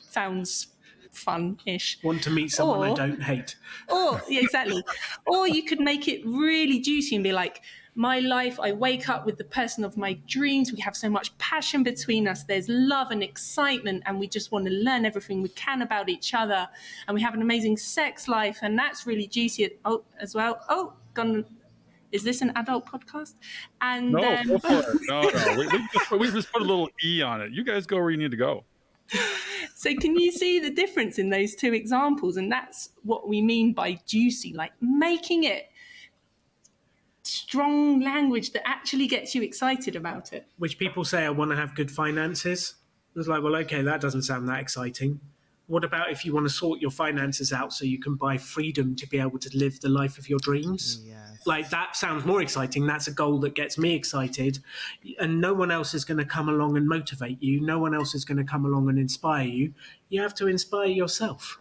sounds fun-ish. Want to meet someone I Or- don't hate. Or, yeah, exactly. Or you could make it really juicy and be like, my life, I wake up with the person of my dreams. We have so much passion between us. There's love and excitement, and we just want to learn everything we can about each other. And we have an amazing sex life, and that's really juicy as well. Oh, is this an adult podcast? And No, then, go for it. No. We just put a little E on it. You guys go where you need to go. So can you see the difference in those two examples? And that's what we mean by juicy, like making it strong language that actually gets you excited about it. Which people say, I want to have good finances. It's like, well, okay, that doesn't sound that exciting. What about if you want to sort your finances out so you can buy freedom to be able to live the life of your dreams? Yes. Like, that sounds more exciting. That's a goal that gets me excited. And no one else is going to come along and motivate you. No one else is going to come along and inspire you. You have to inspire yourself.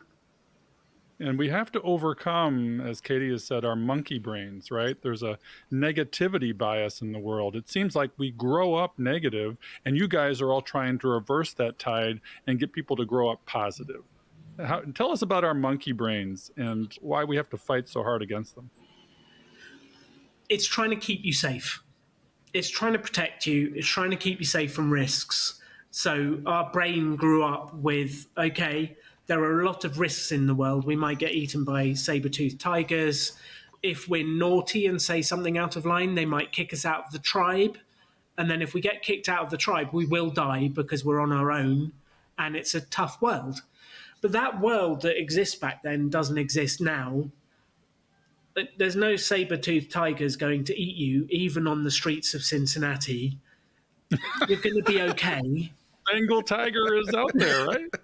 And we have to overcome, as Katie has said, our monkey brains, right? There's a negativity bias in the world. It seems like we grow up negative, and you guys are all trying to reverse that tide and get people to grow up positive. Tell us about our monkey brains and why we have to fight so hard against them. It's trying to keep you safe. It's trying to protect you. It's trying to keep you safe from risks. So our brain grew up with, okay, there are a lot of risks in the world. We might get eaten by saber-toothed tigers. If we're naughty and say something out of line, they might kick us out of the tribe. And then if we get kicked out of the tribe, we will die because we're on our own. And it's a tough world. But that world that exists back then doesn't exist now. There's no saber-toothed tigers going to eat you, even on the streets of Cincinnati. You're going to be okay. Bengal tiger is out there, right?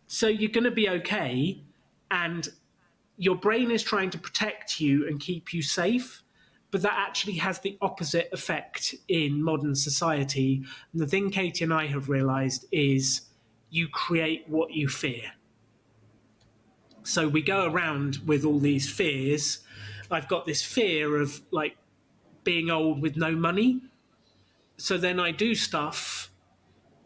So you're going to be okay, and your brain is trying to protect you and keep you safe, but that actually has the opposite effect in modern society. And the thing Katie and I have realized is you create what you fear. So we go around with all these fears. I've got this fear of like being old with no money. So then I do stuff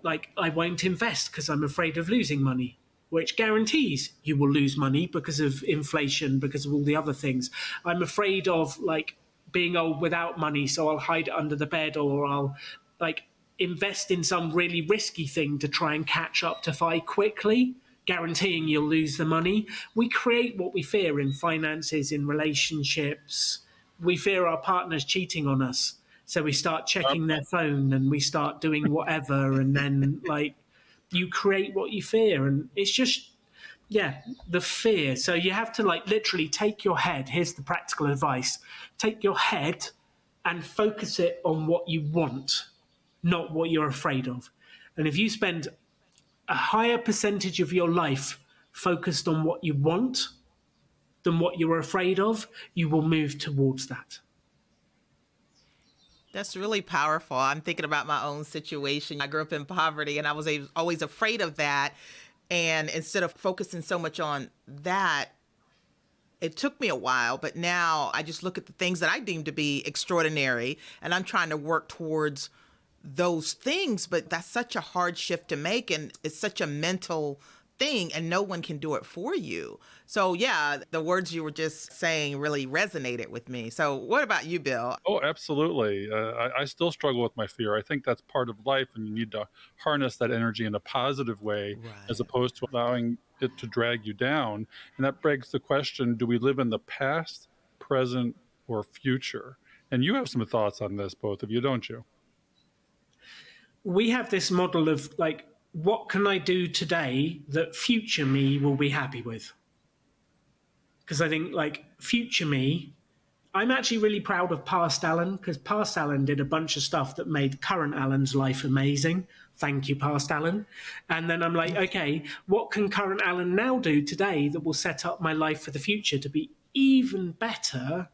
like I won't invest because I'm afraid of losing money, which guarantees you will lose money because of inflation, because of all the other things. I'm afraid of like being old without money, so I'll hide it under the bed, or I'll like invest in some really risky thing to try and catch up to F.I.R.E quickly, guaranteeing you'll lose the money. We create what we fear in finances, in relationships. We fear our partners cheating on us. So we start checking their phone and we start doing whatever. And then like you create what you fear. And it's just, yeah, the fear. So you have to like literally take your head. Here's the practical advice. Take your head and focus it on what you want, not what you're afraid of. And if you spend a higher percentage of your life focused on what you want than what you're afraid of, you will move towards that. That's really powerful. I'm thinking about my own situation. I grew up in poverty and I was always afraid of that. And instead of focusing so much on that, it took me a while, but now I just look at the things that I deem to be extraordinary and I'm trying to work towards those things. But that's such a hard shift to make, and it's such a mental thing, and no one can do it for you. So yeah, the words you were just saying really resonated with me. So what about you, Bill? Oh, absolutely. I still struggle with my fear. I think that's part of life, and you need to harness that energy in a positive way, Right. as opposed to allowing it to drag you down. And that begs the question, do we live in the past, present, or future? And you have some thoughts on this, both of you, don't you? We have this model of like, what can I do today that future me will be happy with? Because I think like future me, I'm actually really proud of past Alan, because past Alan did a bunch of stuff that made current Alan's life amazing. Thank you, past Alan. And then I'm like, okay, what can current Alan now do today that will set up my life for the future to be even better,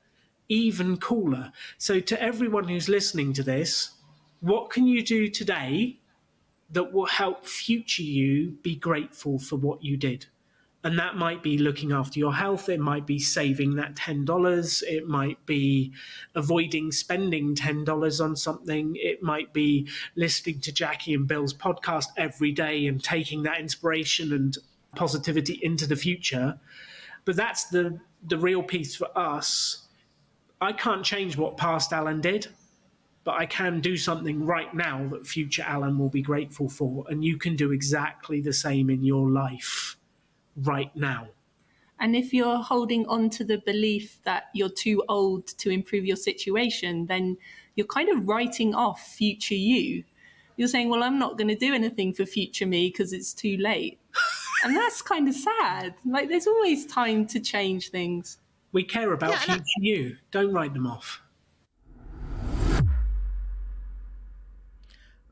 even cooler? So to everyone who's listening to this, what can you do today that will help future you be grateful for what you did? And that might be looking after your health. It might be saving that $10. It might be avoiding spending $10 on something. It might be listening to Jackie and Bill's podcast every day and taking that inspiration and positivity into the future. But that's the real piece for us. I can't change what past Alan did, but I can do something right now that future Alan will be grateful for. And you can do exactly the same in your life right now. And if you're holding on to the belief that you're too old to improve your situation, then you're kind of writing off future you. you're saying, well, I'm not going to do anything for future me because it's too late. And that's kind of sad. Like, there's always time to change things. We care about Yeah, future you. Don't write them off.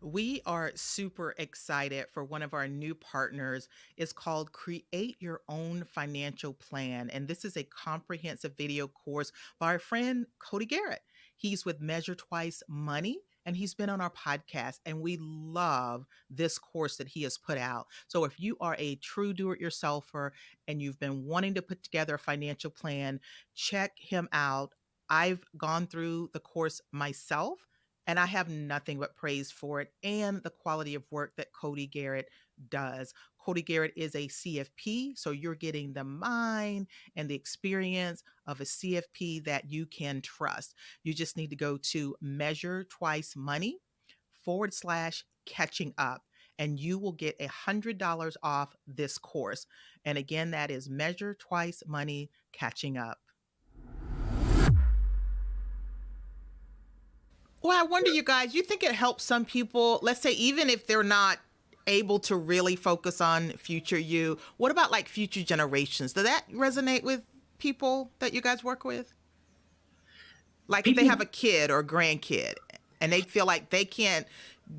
we are super excited for one of our new partners. It's called Create Your Own Financial Plan. And this is a comprehensive video course by our friend Cody Garrett. He's with Measure Twice Money, and he's been on our podcast. And we love this course that he has put out. So if you are a true do-it-yourselfer and you've been wanting to put together a financial plan, check him out. I've gone through the course myself, and I have nothing but praise for it and the quality of work that Cody Garrett does. Cody Garrett is a CFP, so you're getting the mind and the experience of a CFP that you can trust. You just need to go to measuretwicemoney.com/catching up, and you will get $100 off this course. And again, that is Measure Twice Money Catching Up. Well, I wonder, you guys, you think it helps some people, let's say, even if they're not able to really focus on future you, what about like future generations? Does that resonate with people that you guys work with? Like if they have a kid or a grandkid and they feel like they can't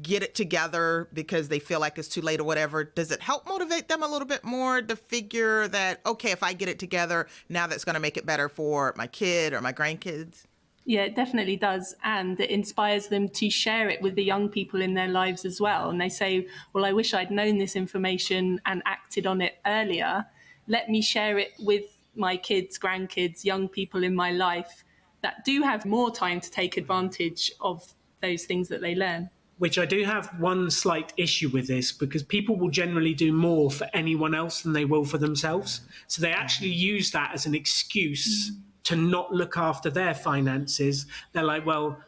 get it together because they feel like it's too late or whatever, does it help motivate them a little bit more to figure that, okay, if I get it together, now that's going to make it better for my kid or my grandkids? Yeah, it definitely does. And it inspires them to share it with the young people in their lives as well. And they say, well, I wish I'd known this information and acted on it earlier. Let me share it with my kids, grandkids, young people in my life that do have more time to take advantage of those things that they learn. Which I do have one slight issue with this, because people will generally do more for anyone else than they will for themselves. So they actually use that as an excuse to not look after their finances. They're like, well,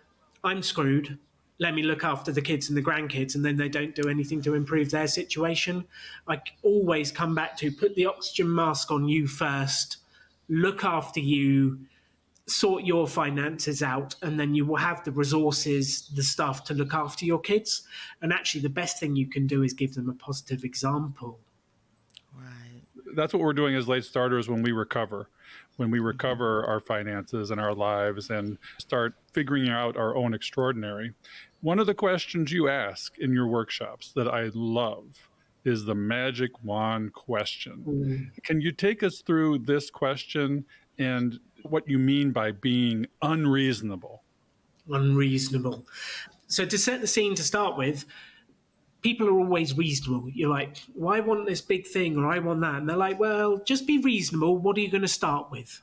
I'm screwed. Let me look after the kids and the grandkids. And then they don't do anything to improve their situation. I always come back to put the oxygen mask on you first, look after you, sort your finances out, and then you will have the resources, the stuff to look after your kids. And actually the best thing you can do is give them a positive example. Right. That's what we're doing as late starters when we recover our finances and our lives and start figuring out our own extraordinary. One of the questions you ask in your workshops that I love is the magic wand question. Can you take us through this question and what you mean by being unreasonable? Unreasonable. So to set the scene to start with, people are always reasonable. You're like, well, I want this big thing or I want that. And they're like, well, just be reasonable. What are you going to start with?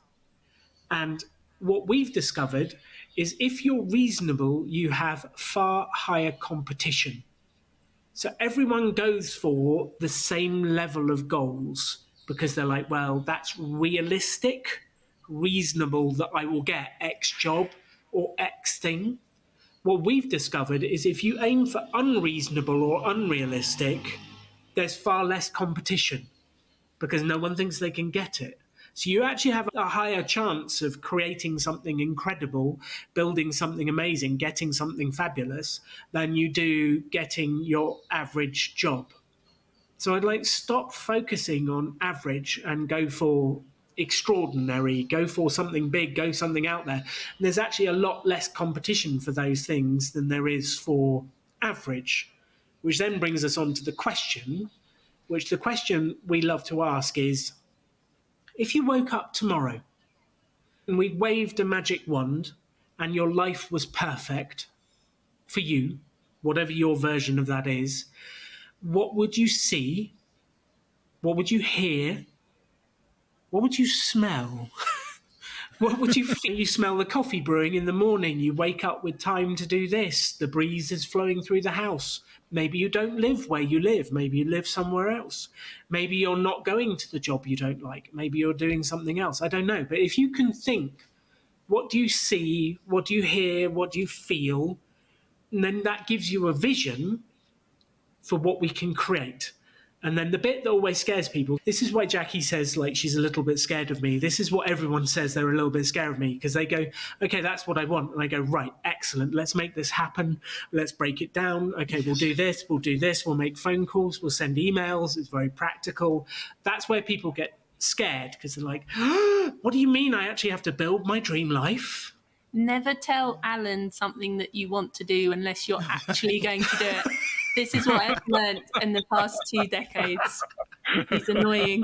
And what we've discovered is if you're reasonable, you have far higher competition. So everyone goes for the same level of goals because they're like, well, that's realistic, reasonable that I will get X job or X thing. What we've discovered is if you aim for unreasonable or unrealistic, there's far less competition because no one thinks they can get it. So you actually have a higher chance of creating something incredible, building something amazing, getting something fabulous than you do getting your average job. So I'd like stop focusing on average and go for extraordinary, go for something big, go something out there. And there's actually a lot less competition for those things than there is for average, which then brings us on to the question, which the question we love to ask is, if you woke up tomorrow and we waved a magic wand and your life was perfect for you, whatever your version of that is, what would you see? What would you hear? What would you smell? What would you feel? You smell the coffee brewing in the morning. You wake up with time to do this. The breeze is flowing through the house. Maybe you don't live where you live. Maybe you live somewhere else. Maybe you're not going to the job you don't like. Maybe you're doing something else. I don't know. But if you can think, what do you see? What do you hear? What do you feel? And then that gives you a vision for what we can create. And then the bit that always scares people, this is why Jackie says, like, she's a little bit scared of me. This is what everyone says, they're a little bit scared of me, because they go, okay, that's what I want. And I go, right, excellent. Let's make this happen. Let's break it down. Okay, we'll do this. We'll do this. We'll make phone calls. We'll send emails. It's very practical. That's where people get scared, because they're like, what do you mean I actually have to build my dream life? Never tell Alan something that you want to do unless you're actually going to do it. This is what I've learned in the past 2 decades. He's annoying.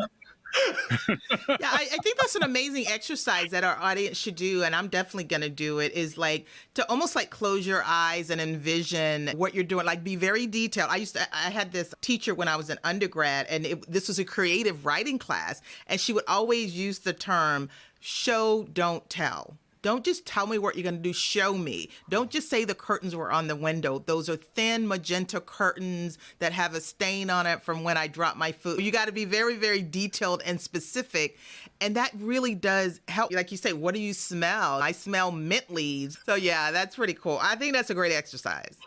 Yeah, I think that's an amazing exercise that our audience should do, and I'm definitely going to do it, is like to almost like close your eyes and envision what you're doing, like be very detailed. I had this teacher when I was an undergrad, and this was a creative writing class, and she would always use the term show, don't tell. Don't just tell me what you're going to do. Show me. Don't just say the curtains were on the window. Those are thin magenta curtains that have a stain on it from when I dropped my food. You got to be very, very detailed and specific. And that really does help. Like you say, what do you smell? I smell mint leaves. So yeah, that's pretty cool. I think that's a great exercise.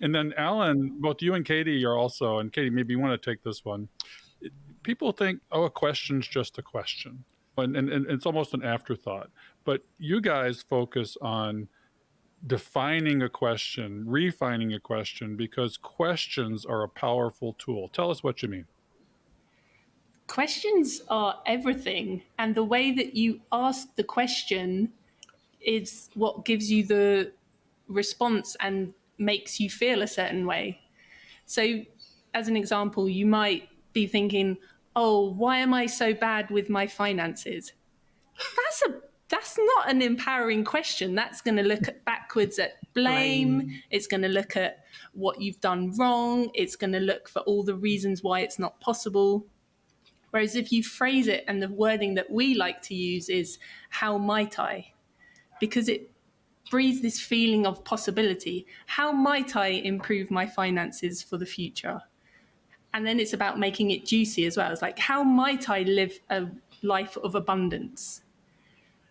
And then Alan, both you and Katie are also, and Katie, maybe you want to take this one. People think, oh, a question's just a question. And it's almost an afterthought. But you guys focus on defining a question, refining a question, because questions are a powerful tool. Tell us what you mean. Questions are everything. And the way that you ask the question is what gives you the response and makes you feel a certain way. So, as an example, you might be thinking, oh, why am I so bad with my finances? That's not an empowering question. That's going to look backwards at blame. It's going to look at what you've done wrong. It's going to look for all the reasons why it's not possible. Whereas if you phrase it, and the wording that we like to use is, how might I? Because it breeds this feeling of possibility. How might I improve my finances for the future? And then it's about making it juicy as well. It's like, how might I live a life of abundance?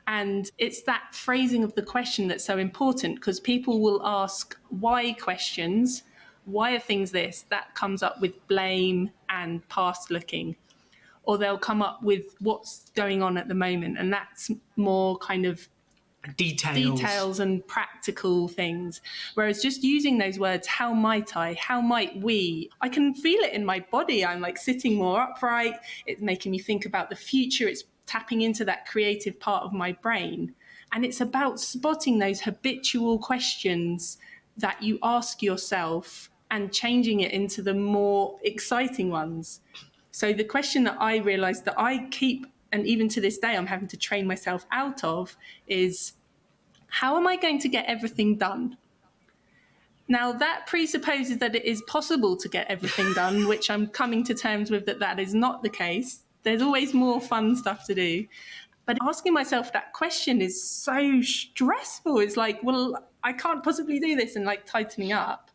And it's that phrasing of the question that's so important, because people will ask why questions. Why are things this? That comes up with blame and past looking. Or they'll come up with what's going on at the moment. And that's more kind of details and practical things. Whereas just using those words, how might I, how might we, I can feel it in my body. I'm like sitting more upright. It's making me think about the future. It's tapping into that creative part of my brain. And it's about spotting those habitual questions that you ask yourself and changing it into the more exciting ones. So the question that I realized that I keep, and even to this day I'm having to train myself out of, is how am I going to get everything done? Now that presupposes that it is possible to get everything done, which I'm coming to terms with that is not the case. There's always more fun stuff to do. But asking myself that question is so stressful. It's like, well, I can't possibly do this, and like tightening up.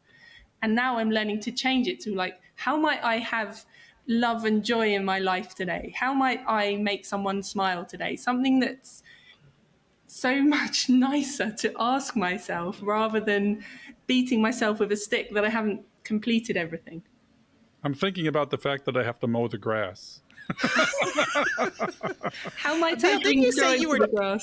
And now I'm learning to change it to like, how might I have love and joy in my life today? How might I make someone smile today? Something that's so much nicer to ask myself rather than beating myself with a stick that I haven't completed everything. I'm thinking about the fact that I have to mow the grass. How might I bring joy to the grass?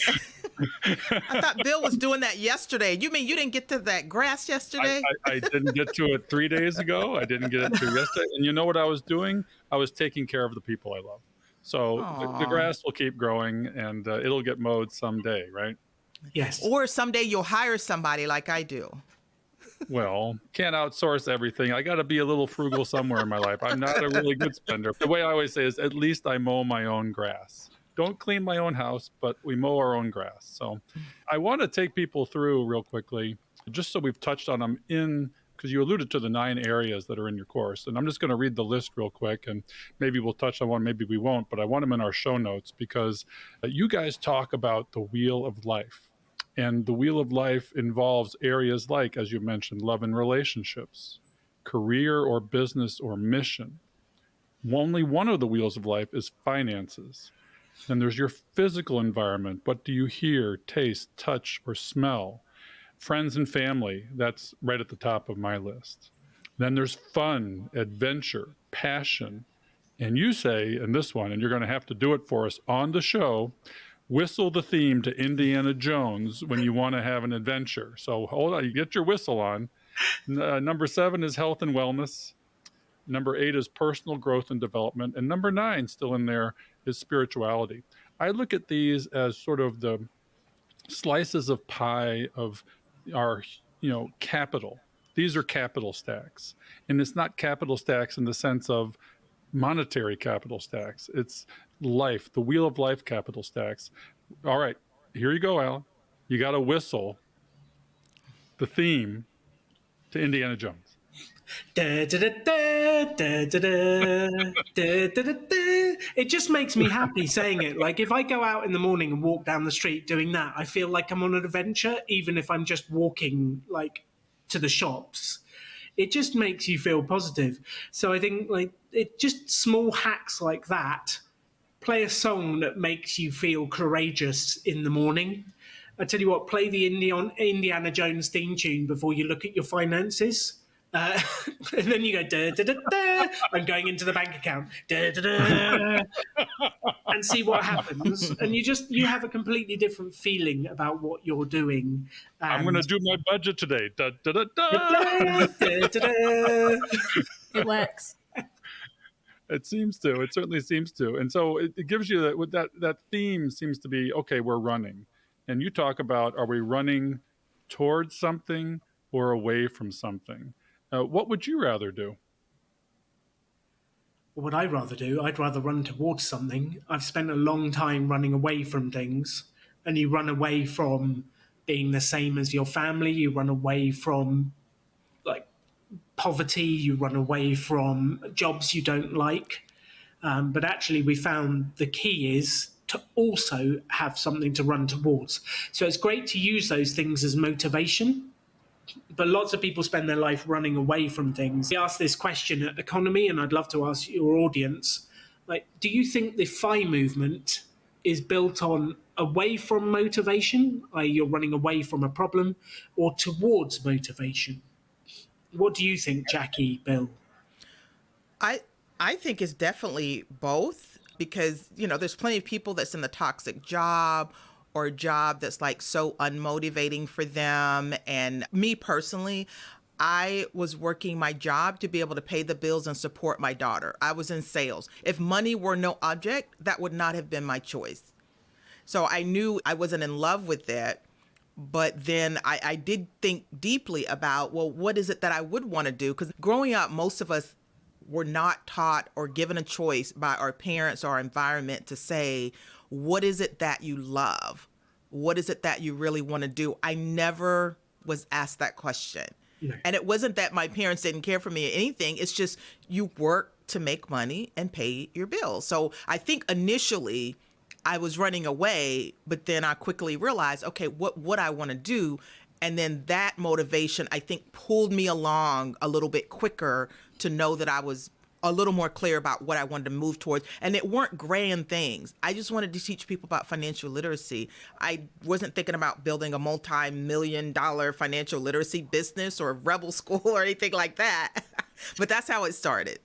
I thought Bill was doing that yesterday. You mean you didn't get to that grass yesterday? I didn't get to it 3 days ago. I didn't get it to yesterday. And you know what I was doing? I was taking care of the people I love. So the grass will keep growing, and it'll get mowed someday, right? Yes. Or someday you'll hire somebody like I do. Well, can't outsource everything. I got to be a little frugal somewhere in my life. I'm not a really good spender. The way I always say is, at least I mow my own grass. Don't clean my own house, but we mow our own grass. So I want to take people through real quickly, just so we've touched on them because you alluded to the 9 areas that are in your course. And I'm just going to read the list real quick, and maybe we'll touch on one, maybe we won't, but I want them in our show notes because you guys talk about the wheel of life. And the wheel of life involves areas like, as you mentioned, love and relationships, career or business or mission. Only one of the wheels of life is finances. Then there's your physical environment. What do you hear, taste, touch, or smell? Friends and family, that's right at the top of my list. Then there's fun, adventure, passion. And you say in this one, and you're going to have to do it for us on the show, whistle the theme to Indiana Jones when you want to have an adventure. So hold on, you get your whistle on. Number 7 is health and wellness. Number 8 is personal growth and development. And number 9, still in there, is spirituality. I look at these as sort of the slices of pie of our, capital. These are capital stacks. And it's not capital stacks in the sense of monetary capital stacks. It's life, the wheel of life capital stacks. All right, here you go, Alan. You got to whistle the theme to Indiana Jones. Da, da, da, da, da, da, da, da, da, da, da. It just makes me happy saying it. Like if I go out in the morning and walk down the street doing that, I feel like I'm on an adventure, even if I'm just walking like to the shops. It just makes you feel positive. So I think like it just small hacks like that. Play a song that makes you feel courageous in the morning. I tell you what, play the Indiana Jones theme tune before you look at your finances. And then you go, da, da, da, da, I'm going into the bank account, da, da, da, and see what happens. And you have a completely different feeling about what you're doing. I'm going to do my budget today. Da, da, da, da. Da, da, da, da. It works. It seems to. It certainly seems to. And so it gives you that theme seems to be, okay, we're running. And you talk about, are we running towards something or away from something? What would you rather do? What would I rather do? I'd rather run towards something. I've spent a long time running away from things, and you run away from being the same as your family. You run away from like poverty. You run away from jobs you don't like. But actually, we found the key is to also have something to run towards. So it's great to use those things as motivation. But lots of people spend their life running away from things. We asked this question at Economy, and I'd love to ask your audience, like, do you think the F.I.R.E movement is built on away from motivation, i.e. you're running away from a problem, or towards motivation? What do you think, Jackie, Bill? I think it's definitely both because, there's plenty of people that's in the toxic job or a job that's like so unmotivating for them. And me personally, I was working my job to be able to pay the bills and support my daughter. I was in sales. If money were no object, that would not have been my choice. So I knew I wasn't in love with that. But then I did think deeply about, well, what is it that I would want to do? Because growing up, most of us were not taught or given a choice by our parents or our environment to say, what is it that you love? What is it that you really want to do? I never was asked that question. No. And it wasn't that my parents didn't care for me or anything. It's just you work to make money and pay your bills. So I think initially I was running away, but then I quickly realized, okay, what would I want to do? And then that motivation, I think, pulled me along a little bit quicker to know that I was a little more clear about what I wanted to move towards. And it weren't grand things. I just wanted to teach people about financial literacy. I wasn't thinking about building a multi-million-dollar financial literacy business or rebel school or anything like that. But that's how it started.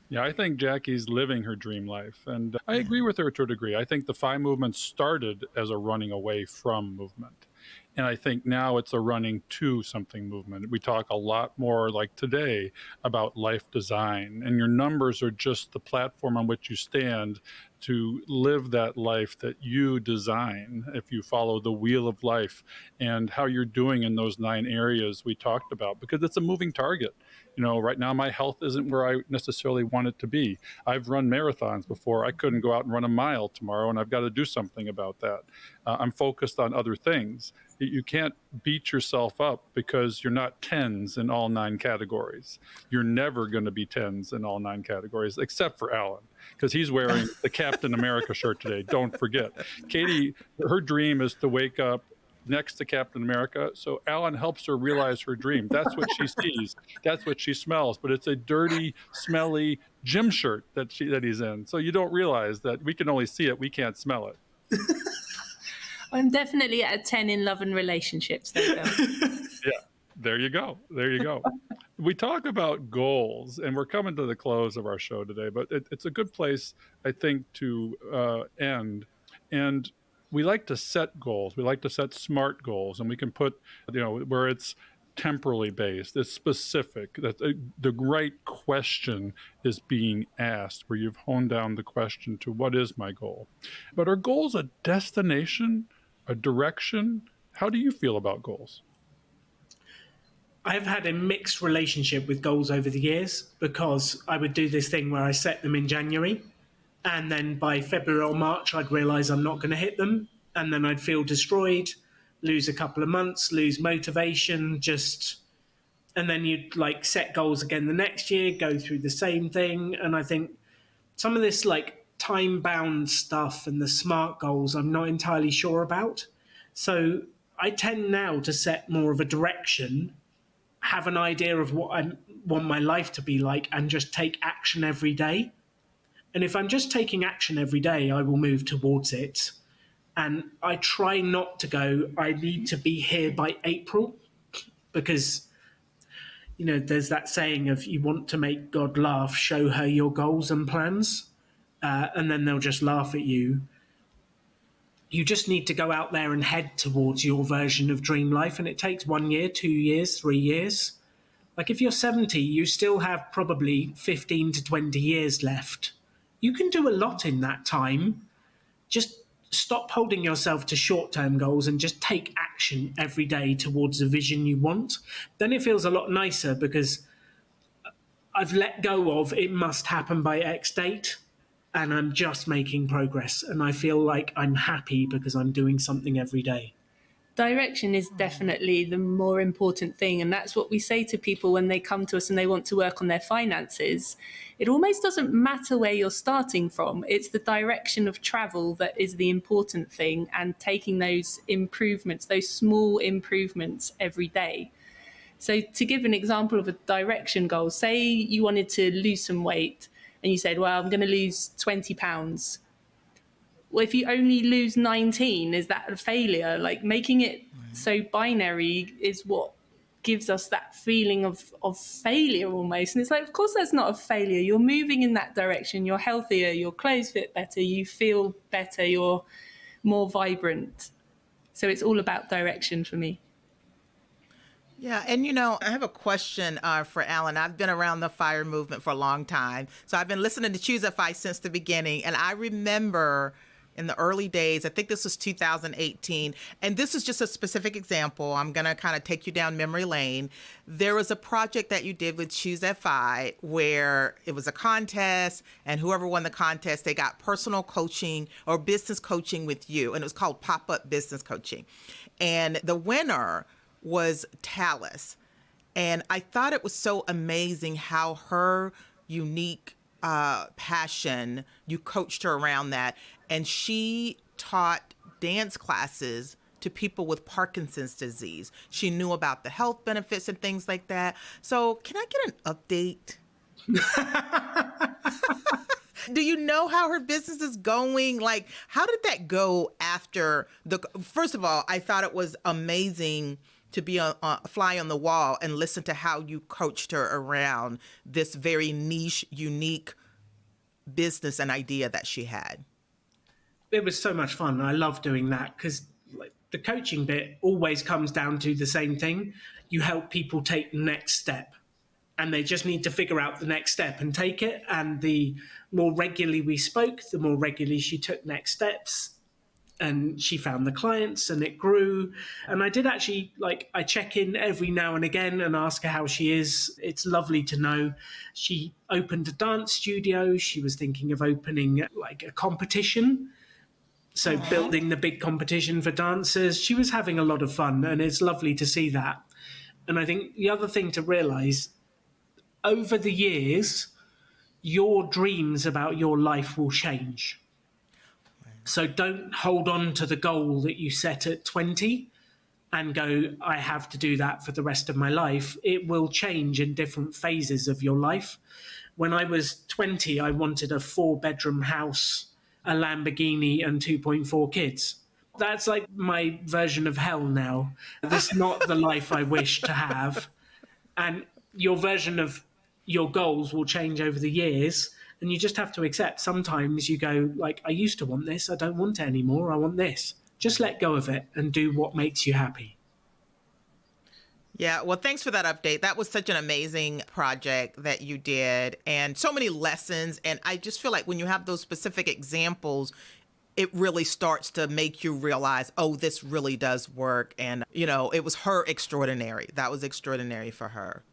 Yeah, I think Jackie's living her dream life. And I agree with her to a degree. I think the FI movement started as a running away from movement. And I think now it's a running to something movement. We talk a lot more like today about life design, and your numbers are just the platform on which you stand to live that life that you design if you follow the wheel of life and how you're doing in those 9 areas we talked about, because it's a moving target. Right now my health isn't where I necessarily want it to be. I've run marathons before. I couldn't go out and run a mile tomorrow, and I've got to do something about that. I'm focused on other things. You can't beat yourself up because you're not 10s in all 9 categories. You're never going to be 10s in all 9 categories, except for Alan, because he's wearing the Captain America shirt today. Don't forget. Katie, her dream is to wake up next to Captain America. So Alan helps her realize her dream. That's what she sees. That's what she smells. But it's a dirty, smelly gym shirt that he's in. So you don't realize that we can only see it. We can't smell it. I'm definitely at a 10 in love and relationships. Yeah, there you go. we talk about goals, and we're coming to the close of our show today, but it's a good place, I think, to end. And we like to set goals. We like to set SMART goals, and we can put, where it's temporally based, it's specific, that the right question is being asked, where you've honed down the question to what is my goal. But are goals a destination, a direction? How do you feel about goals? I've had a mixed relationship with goals over the years, because I would do this thing where I set them in January, and then by February or March, I'd realize I'm not going to hit them. And then I'd feel destroyed, lose a couple of months, lose motivation, and then you'd like set goals again the next year, go through the same thing. And I think some of this like time bound stuff and the SMART goals, I'm not entirely sure about. So I tend now to set more of a direction, have an idea of what I want my life to be like, and just take action every day. And if I'm just taking action every day, I will move towards it. And I try not to go, I need to be here by April, because, there's that saying of, you want to make God laugh, show her your goals and plans, and then they'll just laugh at you. You just need to go out there and head towards your version of dream life. And it takes 1 year, 2 years, 3 years. Like if you're 70, you still have probably 15 to 20 years left. You can do a lot in that time. Just stop holding yourself to short-term goals and just take action every day towards the vision you want. Then it feels a lot nicer, because I've let go of it must happen by X date, and I'm just making progress. And I feel like I'm happy because I'm doing something every day. Direction is definitely the more important thing. And that's what we say to people when they come to us and they want to work on their finances. It almost doesn't matter where you're starting from. It's the direction of travel that is the important thing, and taking those improvements, those small improvements every day. So to give an example of a direction goal, say you wanted to lose some weight and you said, well, I'm going to lose 20 pounds. Well, if you only lose 19, is that a failure? Like making it so binary is what gives us that feeling of failure almost. And it's like, of course, that's not a failure. You're moving in that direction. You're healthier. Your clothes fit better. You feel better. You're more vibrant. So it's all about direction for me. Yeah, and I have a question for Alan. I've been around the FIRE movement for a long time. So I've been listening to Choose F.I.R.E since the beginning. And I remember in the early days, I think this was 2018, and this is just a specific example. I'm going to kind of take you down memory lane. There was a project that you did with Choose F.I.R.E where it was a contest, and whoever won the contest, they got personal coaching or business coaching with you, and it was called Pop-Up Business Coaching. And the winner was Tallis. And I thought it was so amazing how her unique passion, you coached her around that. And she taught dance classes to people with Parkinson's disease. She knew about the health benefits and things like that. So can I get an update? Do you know how her business is going? Like, how did that go after first of all, I thought it was amazing to be a fly on the wall and listen to how you coached her around this very niche, unique business and idea that she had. It was so much fun. I love doing that, because the coaching bit always comes down to the same thing. You help people take the next step, and they just need to figure out the next step and take it. And the more regularly we spoke, the more regularly she took next steps, and she found the clients, and it grew. And I did actually, I check in every now and again and ask her how she is. It's lovely to know. She opened a dance studio. She was thinking of opening a competition. So building the big competition for dancers. She was having a lot of fun, and it's lovely to see that. And I think the other thing to realize, over the years, your dreams about your life will change. So don't hold on to the goal that you set at 20 and go, I have to do that for the rest of my life. It will change in different phases of your life. When I was 20, I wanted a 4-bedroom house, a Lamborghini, and 2.4 kids. That's like my version of hell now. That's not the life I wish to have. And your version of your goals will change over the years, and you just have to accept sometimes you go like, I used to want this, I don't want it anymore, I want this. Just let go of it and do what makes you happy. Yeah, well, thanks for that update. That was such an amazing project that you did, and so many lessons. And I just feel like when you have those specific examples, it really starts to make you realize, oh, this really does work. And, it was her extraordinary. That was extraordinary for her.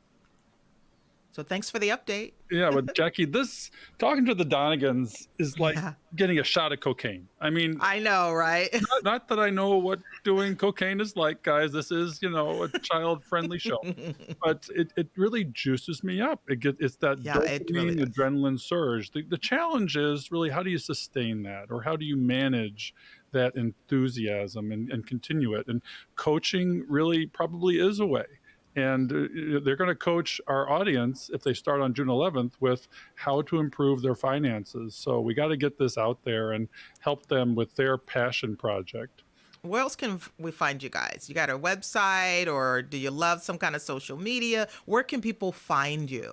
So thanks for the update. Yeah, but Jackie, talking to the Donegans is like Yeah. getting a shot of cocaine. I mean, I know, right? not that I know what doing cocaine is like, guys. This is, a child-friendly show, but it really juices me up. It's that it really dopamine, does. adrenaline surge. The challenge is really, how do you sustain that, or how do you manage that enthusiasm and continue it? And coaching really probably is a way. And they're going to coach our audience, if they start on June 11th, with how to improve their finances. So we got to get this out there and help them with their passion project. Where else can we find you guys? You got a website, or do you love some kind of social media? Where can people find you?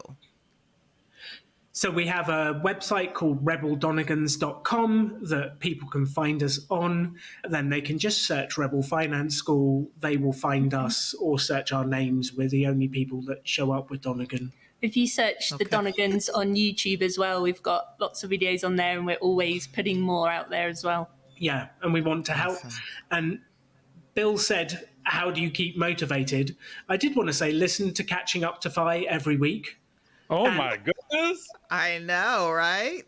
So we have a website called rebeldonegans.com that people can find us on. Then they can just search Rebel Finance School. They will find us, or search our names. We're the only people that show up with Donegan. If you search the Donegans on YouTube as well, we've got lots of videos on there, and we're always putting more out there as well. Yeah, and we want to help. Awesome. And Bill said, how do you keep motivated? I did want to say, listen to Catching Up to F.I.R.E every week. Oh, my goodness. I know, right?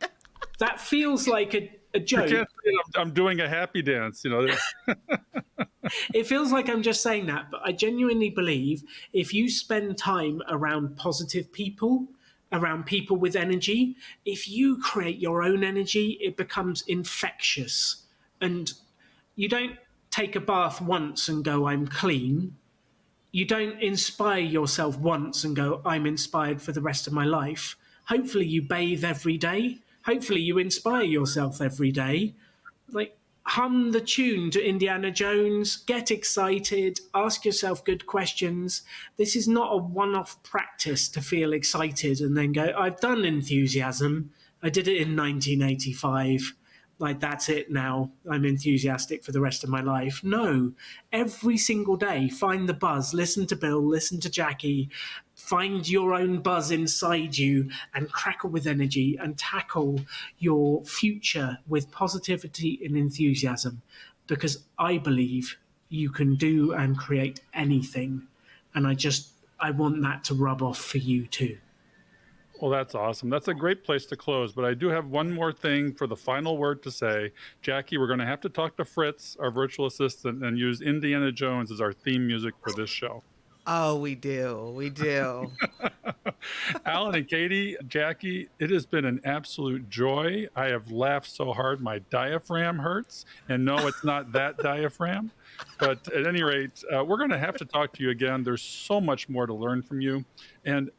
That feels like a joke. I can't say I'm doing a happy dance, It feels like I'm just saying that, but I genuinely believe if you spend time around positive people, around people with energy, if you create your own energy, it becomes infectious. And you don't take a bath once and go, I'm clean. You don't inspire yourself once and go, I'm inspired for the rest of my life. Hopefully you bathe every day. Hopefully you inspire yourself every day. Like, hum the tune to Indiana Jones, get excited, ask yourself good questions. This is not a one-off practice to feel excited and then go, I've done enthusiasm. I did it in 1985. Like, that's it now. I'm enthusiastic for the rest of my life. No, every single day, find the buzz. Listen to Bill, listen to Jackie. Find your own buzz inside you and crackle with energy and tackle your future with positivity and enthusiasm. Because I believe you can do and create anything. And I want that to rub off for you too. Well, that's awesome. That's a great place to close. But I do have one more thing for the final word to say. Jackie, we're going to have to talk to Fritz, our virtual assistant, and use Indiana Jones as our theme music for this show. Oh, we do. We do. Alan and Katie, Jackie, it has been an absolute joy. I have laughed so hard my diaphragm hurts. And no, it's not that diaphragm. But at any rate, we're going to have to talk to you again. There's so much more to learn from you. And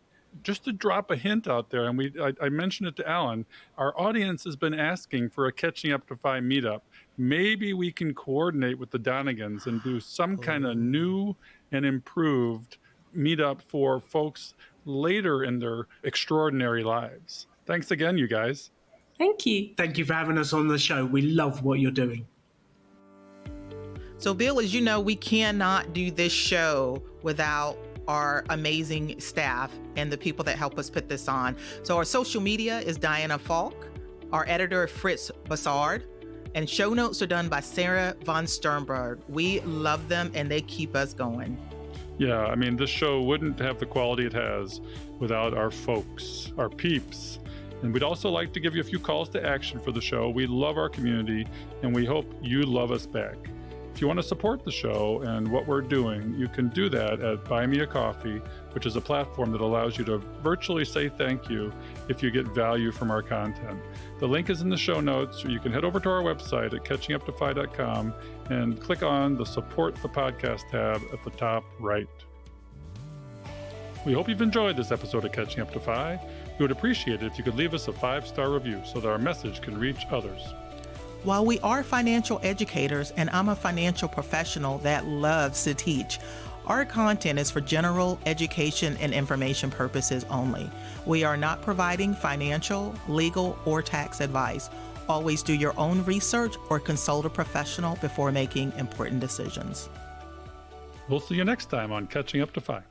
just to drop a hint out there, and I mentioned it to Alan, our audience has been asking for a Catching Up to F.I.R.E meetup. Maybe we can coordinate with the Donegans and do some kind of new and improved meetup for folks later in their extraordinary lives. Thanks again, you guys. Thank you. Thank you for having us on the show. We love what you're doing. So, Bill, as you know, we cannot do this show without our amazing staff and the people that help us put this on. So our social media is Diana Falk, our editor Fritz Bassard, and show notes are done by Sarah von Sternberg. We love them and they keep us going. Yeah, I mean, this show wouldn't have the quality it has without our folks, our peeps. And we'd also like to give you a few calls to action for the show. We love our community and we hope you love us back. If you want to support the show and what we're doing, you can do that at Buy Me a Coffee, which is a platform that allows you to virtually say thank you if you get value from our content. The link is in the show notes, or you can head over to our website at catchinguptofy.com and click on the Support the Podcast tab at the top right. We hope you've enjoyed this episode of Catching Up to F.I.R.E. We would appreciate it if you could leave us a 5-star review so that our message can reach others. While we are financial educators, and I'm a financial professional that loves to teach, Our content is for general education and information purposes only. We are not providing financial, legal, or tax advice. Always do your own research or consult a professional before making important decisions. We'll see you next time on Catching Up to 5.